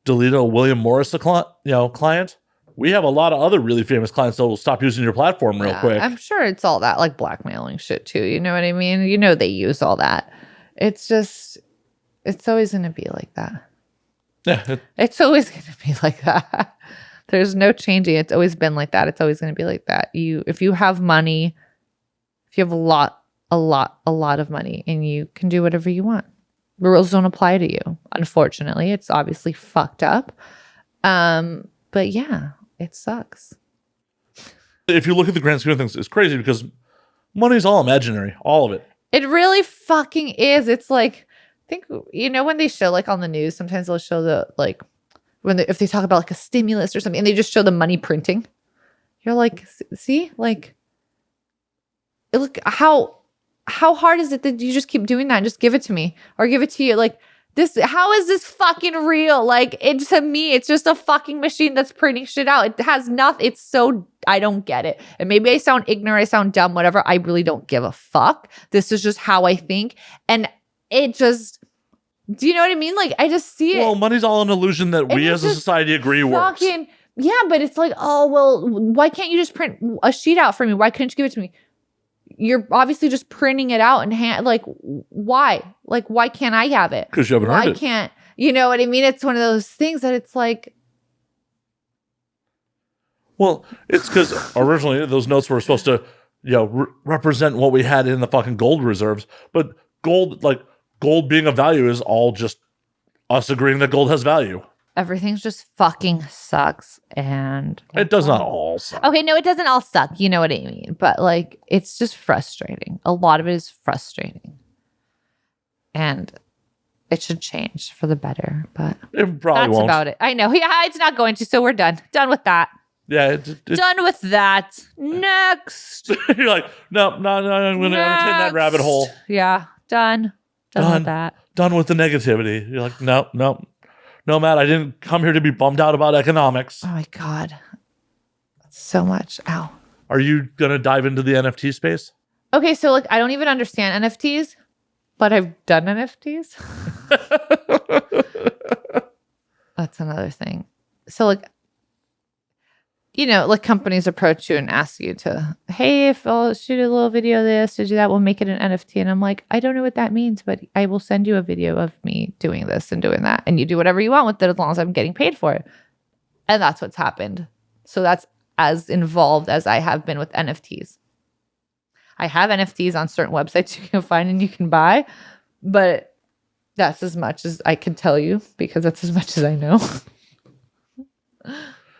S1: delete a William Morris client? We have a lot of other really famous clients that will stop using your platform real quick.
S2: I'm sure it's all that like blackmailing shit too. You know what I mean? You know they use all that. It's just, it's always going to be like that.
S1: Yeah,
S2: it's always going to be like that. There's no changing. It's always been like that. It's always going to be like that. If you have money, if you have a lot of money, and you can do whatever you want, the rules don't apply to you. Unfortunately, it's obviously fucked up. But yeah, it sucks.
S1: If you look at the grand scheme of things, it's crazy because money's all imaginary, all of it.
S2: It really fucking is. It's like, I think, when they show like on the news, sometimes they'll show the like, if they talk about like a stimulus or something and they just show the money printing, you're like, see, like, look, how hard is it that you just keep doing that and just give it to me or give it to you? Like this, how is this fucking real? Like to me, it's just a fucking machine that's printing shit out. It has nothing. It's so, I don't get it. And maybe I sound ignorant, I sound dumb, whatever. I really don't give a fuck. This is just how I think. And it just, do you know what I mean? Like, I just see it.
S1: Well, money's all an illusion that we as a society agree works.
S2: Yeah, but it's like, oh, well, why can't you just print a sheet out for me? Why couldn't you give it to me? You're obviously just printing it out and like, why? Like, why can't I have it?
S1: Because you haven't earned it.
S2: Why can't, you know what I mean? It's one of those things that it's like.
S1: Well, it's because originally those notes were supposed to, represent what we had in the fucking gold reserves. But gold being of value is all just us agreeing that gold has value.
S2: Everything's just fucking sucks. And
S1: it does not all suck.
S2: Okay, no, it doesn't all suck. You know what I mean? But like, it's just frustrating. A lot of it is frustrating. And it should change for the better. But
S1: it probably won't.
S2: That's about it. I know. Yeah, it's not going to. So we're done. Done with that.
S1: Yeah.
S2: Done with that. Next.
S1: You're like, no, I'm going to entertain that rabbit hole.
S2: Yeah, done. Done with that.
S1: Done with the negativity. You're like, no, Matt, I didn't come here to be bummed out about economics.
S2: Oh my God. That's so much. Ow.
S1: Are you going to dive into the NFT space?
S2: Okay, so like, I don't even understand NFTs, but I've done NFTs. That's another thing. So like, like companies approach you and ask you to, hey, if I'll shoot a little video of this, to do that, we'll make it an NFT. And I'm like, I don't know what that means, but I will send you a video of me doing this and doing that. And you do whatever you want with it as long as I'm getting paid for it. And that's what's happened. So that's as involved as I have been with NFTs. I have NFTs on certain websites you can find and you can buy, but that's as much as I can tell you because that's as much as I know.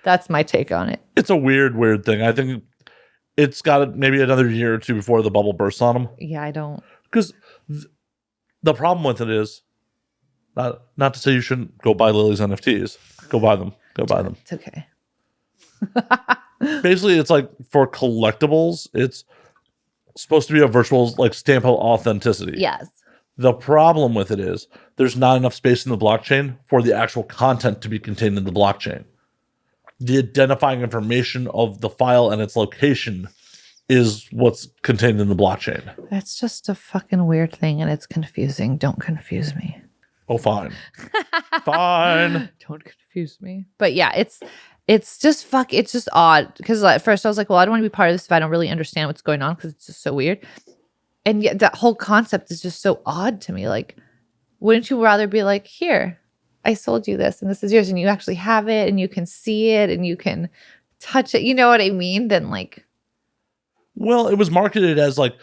S2: That's my take on it.
S1: It's a weird thing. I think it's got maybe another year or two before the bubble bursts on them.
S2: Yeah, I don't.
S1: Because the problem with it is, not to say you shouldn't go buy Lily's NFTs. Go buy them. Go buy them.
S2: It's okay.
S1: Basically, it's like for collectibles, it's supposed to be a virtual like stamp of authenticity.
S2: Yes.
S1: The problem with it is there's not enough space in the blockchain for the actual content to be contained in the blockchain. The identifying information of the file and its location is what's contained in the blockchain.
S2: It's just a fucking weird thing and it's confusing. Don't confuse me.
S1: Oh, fine. Fine.
S2: Don't confuse me. But yeah, it's just it's just odd. Because at first I was like, well, I don't want to be part of this if I don't really understand what's going on because it's just so weird. And yet that whole concept is just so odd to me. Like, wouldn't you rather be like, here, I sold you this and this is yours and you actually have it and you can see it and you can touch it. You know what I mean? Then like.
S1: Well, it was marketed as like,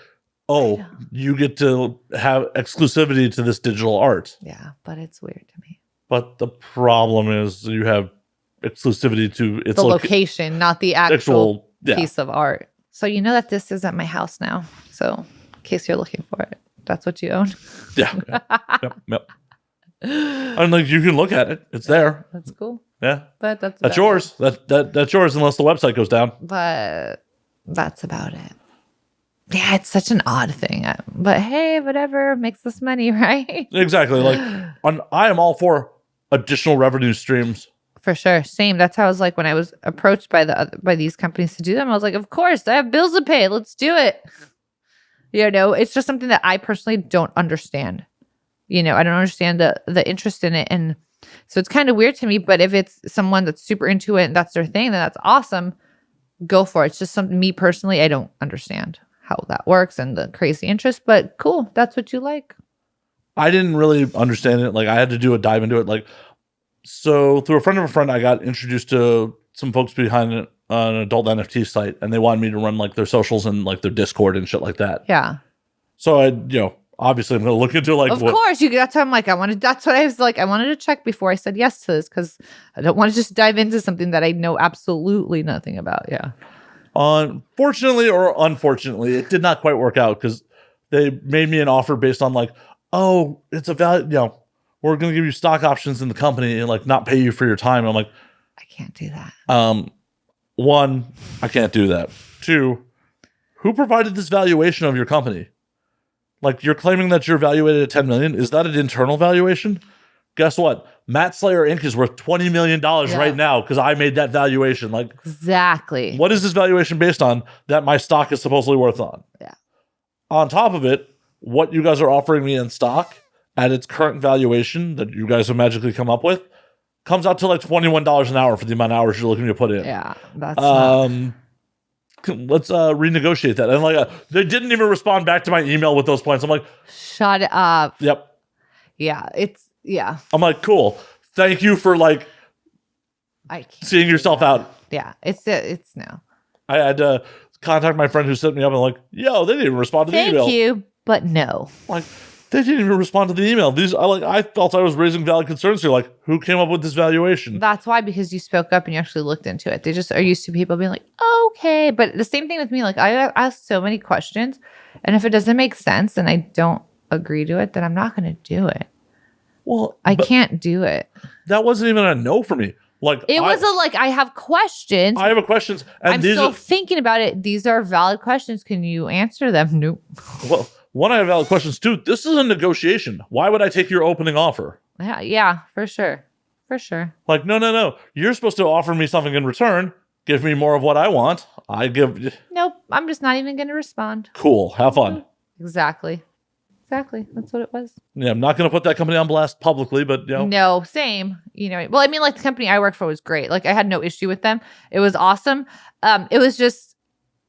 S1: oh, you get to have exclusivity to this digital art.
S2: Yeah, but it's weird to me.
S1: But the problem is you have exclusivity to its
S2: the location, not the actual piece of art. So you know that this is at my house now. So in case you're looking for it, that's what you own.
S1: Yeah. Yep. And like you can look at it, it's there.
S2: That's cool.
S1: Yeah,
S2: but
S1: that's yours. That's yours unless the website goes down.
S2: But that's about it. Yeah, it's such an odd thing. But hey, whatever makes us money, right?
S1: Exactly. Like, I am all for additional revenue streams.
S2: For sure. Same. That's how I was like when I was approached by these companies to do them. I was like, of course, I have bills to pay. Let's do it. It's just something that I personally don't understand. I don't understand the interest in it. And so it's kind of weird to me. But if it's someone that's super into it and that's their thing, then that's awesome. Go for it. It's just something, me personally, I don't understand how that works and the crazy interest. But cool. That's what you like.
S1: I didn't really understand it. Like, I had to do a dive into it. Like, so through a friend of a friend, I got introduced to some folks behind an adult NFT site, and they wanted me to run like their socials and like their Discord and shit like that.
S2: Yeah.
S1: So obviously I'm going to look into like,
S2: of course that's how I'm like, that's what I was like. I wanted to check before I said yes to this because I don't want to just dive into something that I know absolutely nothing about. Yeah.
S1: Unfortunately or unfortunately, it did not quite work out because they made me an offer based on like, oh, it's a value, we're going to give you stock options in the company and like not pay you for your time. I'm like,
S2: I can't do that.
S1: One, I can't do that. Two, who provided this valuation of your company? Like, you're claiming that you're valuated at $10 million. Is that an internal valuation? Guess what? Matt Slayer Inc. is worth $20 million right now because I made that valuation. Like,
S2: exactly.
S1: What is this valuation based on that my stock is supposedly worth on?
S2: Yeah.
S1: On top of it, what you guys are offering me in stock at its current valuation that you guys have magically come up with comes out to like $21 an hour for the amount of hours you're looking to put in.
S2: Yeah, that's
S1: let's renegotiate that. And like, they didn't even respond back to my email with those points. I'm like,
S2: shut up.
S1: Yep.
S2: Yeah,
S1: I'm like, cool. Thank you for like seeing yourself out.
S2: Yeah, it's no.
S1: I had to contact my friend who set me up and like, yo, they didn't even respond to the email.
S2: Thank you, but no.
S1: Like, they didn't even respond to the email. I felt I was raising valid concerns here. Like, who came up with this valuation?
S2: That's why, because you spoke up and you actually looked into it. They just are used to people being like, okay. But the same thing with me. Like, I ask so many questions, and if it doesn't make sense and I don't agree to it, then I'm not going to do it.
S1: Well,
S2: I can't do it.
S1: That wasn't even a no for me. Like,
S2: it was I have questions.
S1: I have questions. And
S2: I'm still thinking about it. These are valid questions. Can you answer them? Nope.
S1: Well, one, I have valid questions. Two, this is a negotiation. Why would I take your opening offer?
S2: Yeah, for sure. For sure.
S1: Like, no. You're supposed to offer me something in return. Give me more of what I want.
S2: Nope. I'm just not even going to respond.
S1: Cool. Have fun.
S2: Exactly. That's what it was.
S1: Yeah, I'm not going to put that company on blast publicly, but
S2: No, same. Well, I mean, like, the company I work for was great. Like, I had no issue with them. It was awesome. It was just,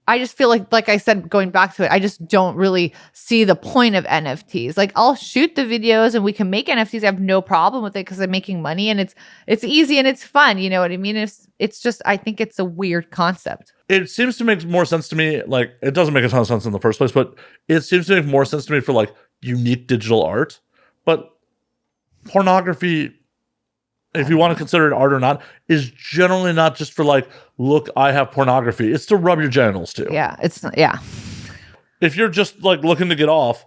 S2: I just feel like I said, going back to it, I just don't really see the point of NFTs. Like, I'll shoot the videos and we can make NFTs. I have no problem with it because I'm making money and it's easy and it's fun. You know what I mean? It's just, I think it's a weird concept.
S1: It seems to make more sense to me. Like, it doesn't make a ton of sense in the first place, but it seems to make more sense to me for like unique digital art. But pornography, if you want to consider it art or not, is generally not just for like, look, I have pornography. It's to rub your genitals too.
S2: Yeah, it's not, yeah.
S1: If you're just like looking to get off,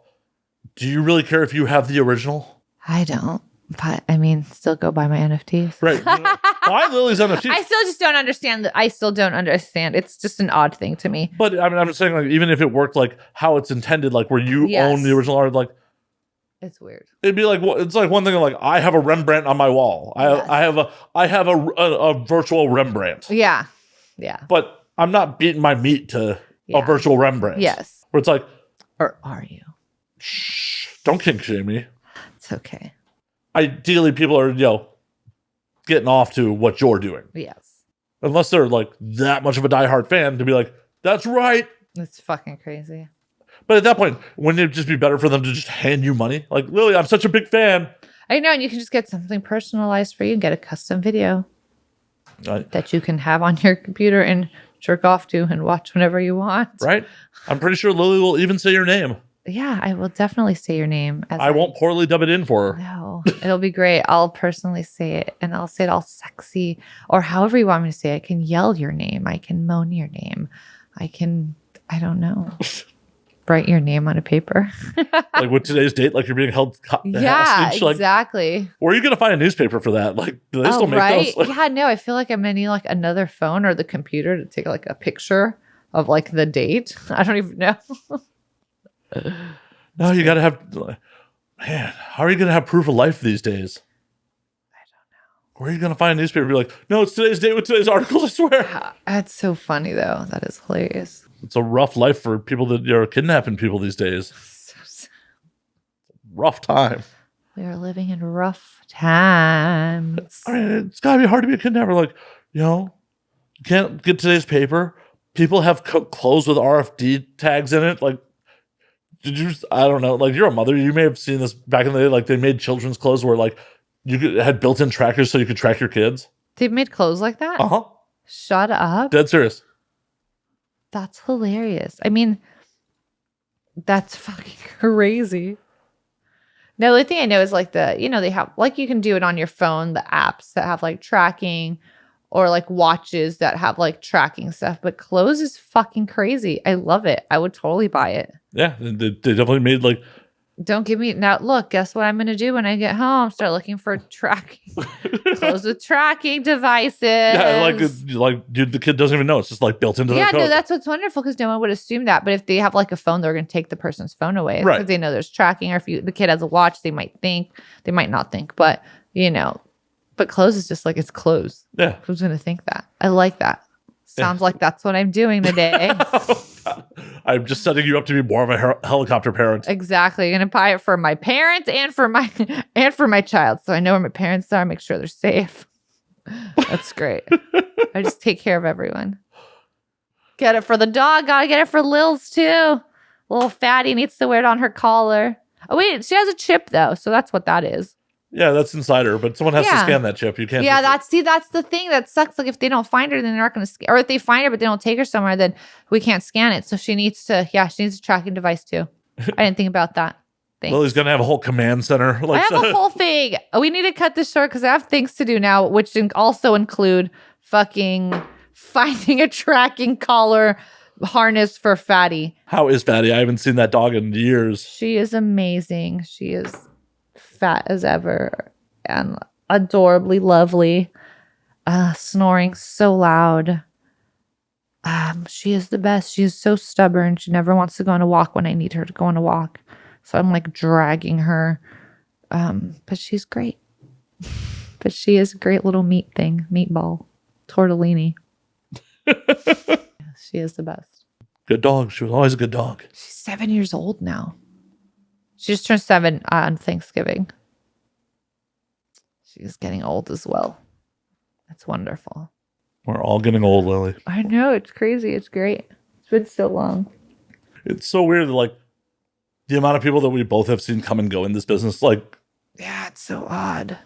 S1: do you really care if you have the original?
S2: I don't. But I mean, still go buy my NFTs.
S1: Right. Buy Lily's NFTs.
S2: I still just don't understand. I still don't understand. It's just an odd thing to me.
S1: But I mean, I'm just saying, like, even if it worked like how it's intended, like where you own the original art, like,
S2: it's weird.
S1: It'd be like, it's like one thing like, I have a Rembrandt on my wall. I have a virtual Rembrandt.
S2: Yeah.
S1: But I'm not beating my meat to a virtual Rembrandt.
S2: Yes.
S1: Where it's like,
S2: or are you?
S1: Shh, don't kink shame me.
S2: It's okay.
S1: Ideally, people are, getting off to what you're doing.
S2: Yes.
S1: Unless they're like that much of a diehard fan to be like, that's right.
S2: It's fucking crazy.
S1: But at that point, wouldn't it just be better for them to just hand you money? Like, Lily, I'm such a big fan.
S2: I know, and you can just get something personalized for you and get a custom video that you can have on your computer and jerk off to and watch whenever you want.
S1: Right? I'm pretty sure Lily will even say your name.
S2: Yeah, I will definitely say your name.
S1: I won't poorly dub it in for her.
S2: No, it'll be great. I'll personally say it, and I'll say it all sexy or however you want me to say it. I can yell your name. I can moan your name. I don't know. Write your name on a paper.
S1: Like with today's date, like you're being held hostage.
S2: Yeah,
S1: like,
S2: exactly.
S1: Where are you going to find a newspaper for that? Like, do they still make those?
S2: Yeah, no, I feel like I'm going to need like another phone or the computer to take like a picture of like the date. I don't even know.
S1: No, you got to have, man, how are you going to have proof of life these days?
S2: I don't know.
S1: Where are you going to find a newspaper and be like, no, it's today's date with today's articles, I swear.
S2: That's so funny, though. That is hilarious.
S1: It's a rough life for people that are kidnapping people these days.
S2: So sad.
S1: Rough time.
S2: We are living in rough times.
S1: I mean, it's got to be hard to be a kidnapper. Like, you can't get today's paper. People have clothes with RFD tags in it. Like, I don't know. Like, you're a mother. You may have seen this back in the day. Like, they made children's clothes where, like, had built-in trackers so you could track your kids.
S2: They've made clothes like that?
S1: Uh-huh.
S2: Shut up.
S1: Dead serious.
S2: That's hilarious. I mean, that's fucking crazy. No, the thing I know is like they have, like, you can do it on your phone, the apps that have like tracking, or like watches that have like tracking stuff. But clothes is fucking crazy. I love it. I would totally buy it.
S1: Yeah, they definitely made like.
S2: Don't give me now. Look, guess what I'm gonna do when I get home? Start looking for tracking clothes with tracking devices.
S1: Yeah, like dude, the kid doesn't even know. It's just like built into the code.
S2: No, that's what's wonderful because no one would assume that. But if they have like a phone, they're gonna take the person's phone away because they know there's tracking. Or if the kid has a watch, they might not think, but But clothes is just like it's clothes.
S1: Yeah,
S2: who's gonna think that? I like that. Sounds like that's what I'm doing today.
S1: I'm just setting you up to be more of a helicopter parent.
S2: Exactly. I'm gonna buy it for my parents and for my child. So I know where my parents are, make sure they're safe. That's great. I just take care of everyone. Get it for the dog, gotta get it for Lil's too. Little fatty needs to wear it on her collar. Oh wait, she has a chip though, so that's what that is.
S1: Yeah, that's inside her, but someone has to scan that chip. You can't.
S2: Yeah, that's the thing that sucks. Like if they don't find her, then they're not going to scan. Or if they find her, but they don't take her somewhere, then we can't scan it. So she needs a tracking device too. I didn't think about that.
S1: Lily's going to have a whole command center.
S2: I have a whole thing. We need to cut this short because I have things to do now, which also include fucking finding a tracking collar harness for Fatty.
S1: How is Fatty? I haven't seen that dog in years.
S2: She is amazing. She is fat as ever and adorably lovely, snoring so loud. She is the best. She is so stubborn. She never wants to go on a walk when I need her to go on a walk, so I'm like dragging her, but she's great. But she is a great little meatball tortellini. She is the best.
S1: Good dog. She was always a good dog.
S2: She's 7 years old now. She just turned 7 on Thanksgiving. She's getting old as well. That's wonderful.
S1: We're all getting old, Lily.
S2: I know. It's crazy. It's great. It's been so long.
S1: It's so weird that, like, the amount of people that we both have seen come and go in this business, like...
S2: Yeah, it's so odd.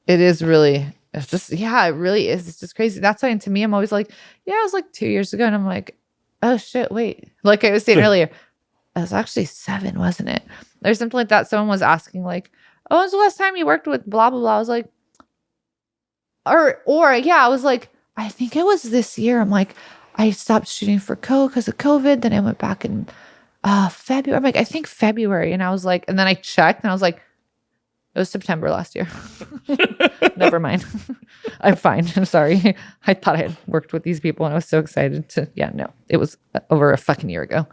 S2: It is really... It's just... Yeah, it really is. It's just crazy. That's why, to me, I'm always like, yeah, it was like 2 years ago. And I'm like, oh, shit, wait. Like I was saying earlier, it was actually 7, wasn't it? There's something like that. Someone was asking, like, oh, when's the last time you worked with blah, blah, blah? I was like, I was like, I think it was this year. I'm like, I stopped shooting for because of COVID. Then I went back in February. I'm like, I think February. And I was like, and then I checked and I was like, it was September last year. Never mind. I'm fine. I'm sorry. I thought I had worked with these people and I was so excited to, no, it was over a fucking year ago.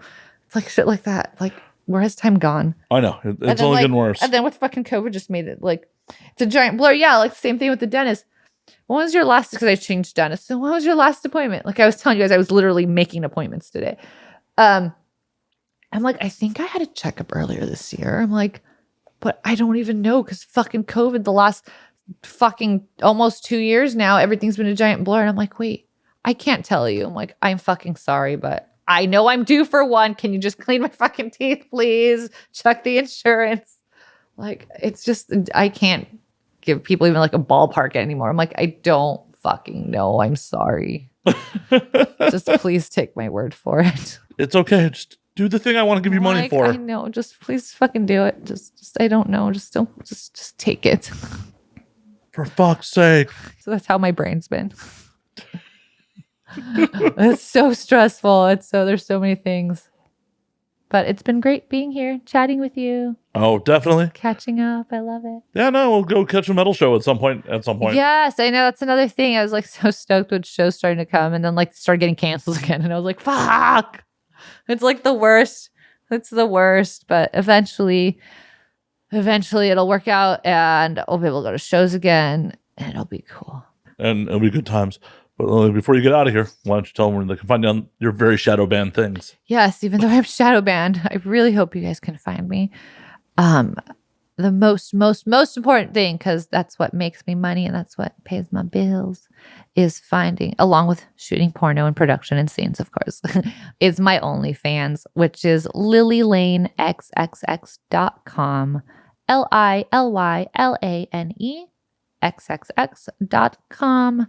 S2: It's like shit like that. Like, where has time gone?
S1: I know. It's only getting worse.
S2: And then with fucking COVID just made it like, it's a giant blur. Yeah, like the same thing with the dentist. When was your last, because I changed dentist. So when was your last appointment? Like I was telling you guys, I was literally making appointments today. I'm like, I think I had a checkup earlier this year. I'm like, but I don't even know because fucking COVID the last fucking almost 2 years now, everything's been a giant blur. And I'm like, wait, I can't tell you. I'm like, I'm fucking sorry, but I know I'm due for one. Can you just clean my fucking teeth, please? Check the insurance. Like, it's just, I can't give people even like a ballpark anymore. I'm like, I don't fucking know. I'm sorry. Just please take my word for it.
S1: It's okay. Just do the thing I want to give you money for.
S2: I know. Just please fucking do it. Just I don't know. Just don't, just take it.
S1: For fuck's sake.
S2: So that's how my brain's been. It's so stressful. There's so many things. But it's been great being here, chatting with you.
S1: Oh, definitely.
S2: Catching up. I love it.
S1: Yeah, no, we'll go catch a metal show at some point.
S2: Yes, I know. That's another thing. I was like so stoked with shows starting to come and then like started getting canceled again. And I was like, fuck. It's like the worst. It's the worst. But eventually it'll work out and I'll be able to go to shows again and it'll be cool.
S1: And it'll be good times. But before you get out of here, why don't you tell them where they can find you on your very shadow banned things?
S2: Yes, even though I'm shadow banned, I really hope you guys can find me. The most important thing, because that's what makes me money and that's what pays my bills, is finding, along with shooting porno and production and scenes, of course, is my OnlyFans, which is lilylanexxx.com. LILYLANEXXX.com.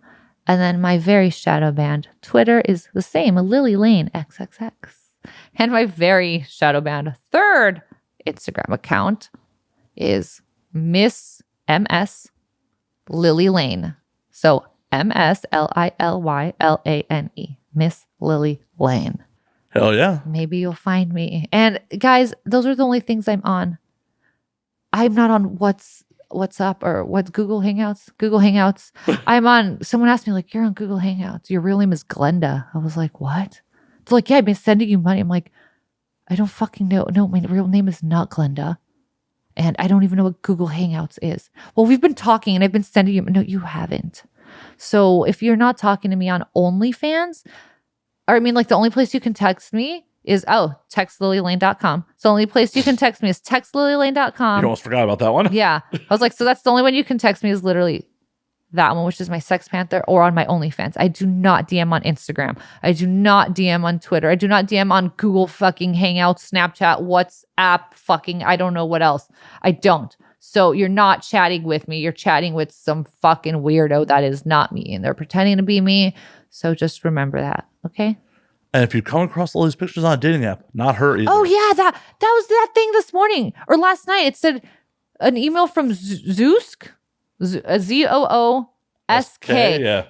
S2: And then my very shadow banned Twitter is the same, Lily Lane XXX. And my very shadow banned third Instagram account is Miss MS Lily Lane. So MSLILYLANE, Miss Lily Lane.
S1: Hell yeah.
S2: Maybe you'll find me. And guys, those are the only things I'm on. I'm not on What's Up or what's Google Hangouts. I'm on, someone asked me like, you're on Google Hangouts. Your real name is Glenda. I was like, what? It's like, yeah, I've been sending you money. I'm like, I don't fucking know. No, my real name is not Glenda. And I don't even know what Google Hangouts is. Well, we've been talking and I've been sending you. No, you haven't. So if you're not talking to me on OnlyFans, or I mean, like the only place you can text me is, textlilylane.com. So the only place you can text me is textlilylane.com.
S1: You almost forgot about that one.
S2: Yeah. I was like, so that's the only one you can text me is literally that one, which is my Sex Panther, or on my OnlyFans. I do not DM on Instagram. I do not DM on Twitter. I do not DM on Google fucking Hangouts, Snapchat, WhatsApp, fucking, I don't know what else. I don't. So you're not chatting with me. You're chatting with some fucking weirdo that is not me. And they're pretending to be me. So just remember that. Okay?
S1: And if you come across all these pictures on a dating app, not her either.
S2: Oh yeah, that was that thing this morning or last night. It said an email from Zoosk, ZOOSK.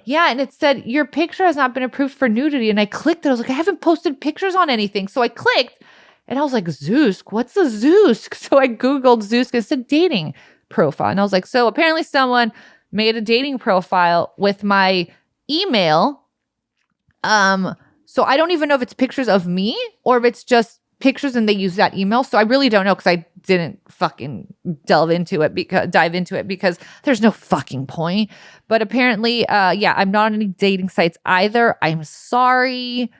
S2: Yeah, and it said your picture has not been approved for nudity. And I clicked it. I was like, I haven't posted pictures on anything. So I clicked, and I was like, Zoosk, what's a Zoosk? So I googled Zoosk. It's a dating profile, and I was like, so apparently someone made a dating profile with my email. So I don't even know if it's pictures of me or if it's just pictures and they use that email. So I really don't know because I didn't fucking dive into it because there's no fucking point. But apparently, I'm not on any dating sites either. I'm sorry.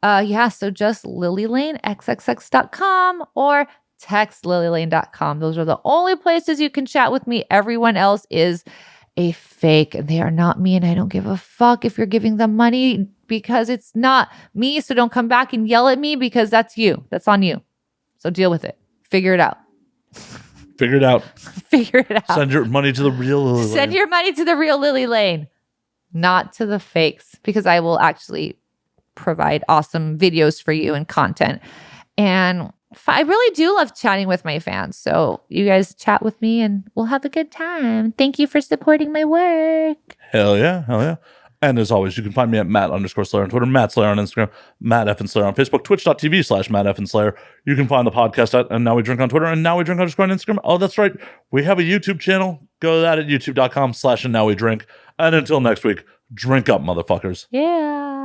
S2: So just lilylanexxx.com or textlilylane.com. Those are the only places you can chat with me. Everyone else is a fake and they are not me, and I don't give a fuck if you're giving them money because it's not me. So don't come back and yell at me because that's you. That's on you. So deal with it. Figure it out.
S1: Figure it out.
S2: Figure it out.
S1: Send your money to the real Lily Lane.
S2: Send your money to the real Lily Lane, not to the fakes, because I will actually provide awesome videos for you and content. And I really do love chatting with my fans. So you guys chat with me and we'll have a good time. Thank you for supporting my work.
S1: Hell yeah. Hell yeah. And as always, you can find me at Matt_Slayer on Twitter, Matt Slayer on Instagram, Matt F and Slayer on Facebook, twitch.tv/Matt F and Slayer. You can find the podcast at And Now We Drink on Twitter and Now We Drink _ on Instagram. Oh, that's right. We have a YouTube channel. Go to that at youtube.com/And Now We Drink. And until next week, drink up, motherfuckers.
S2: Yeah.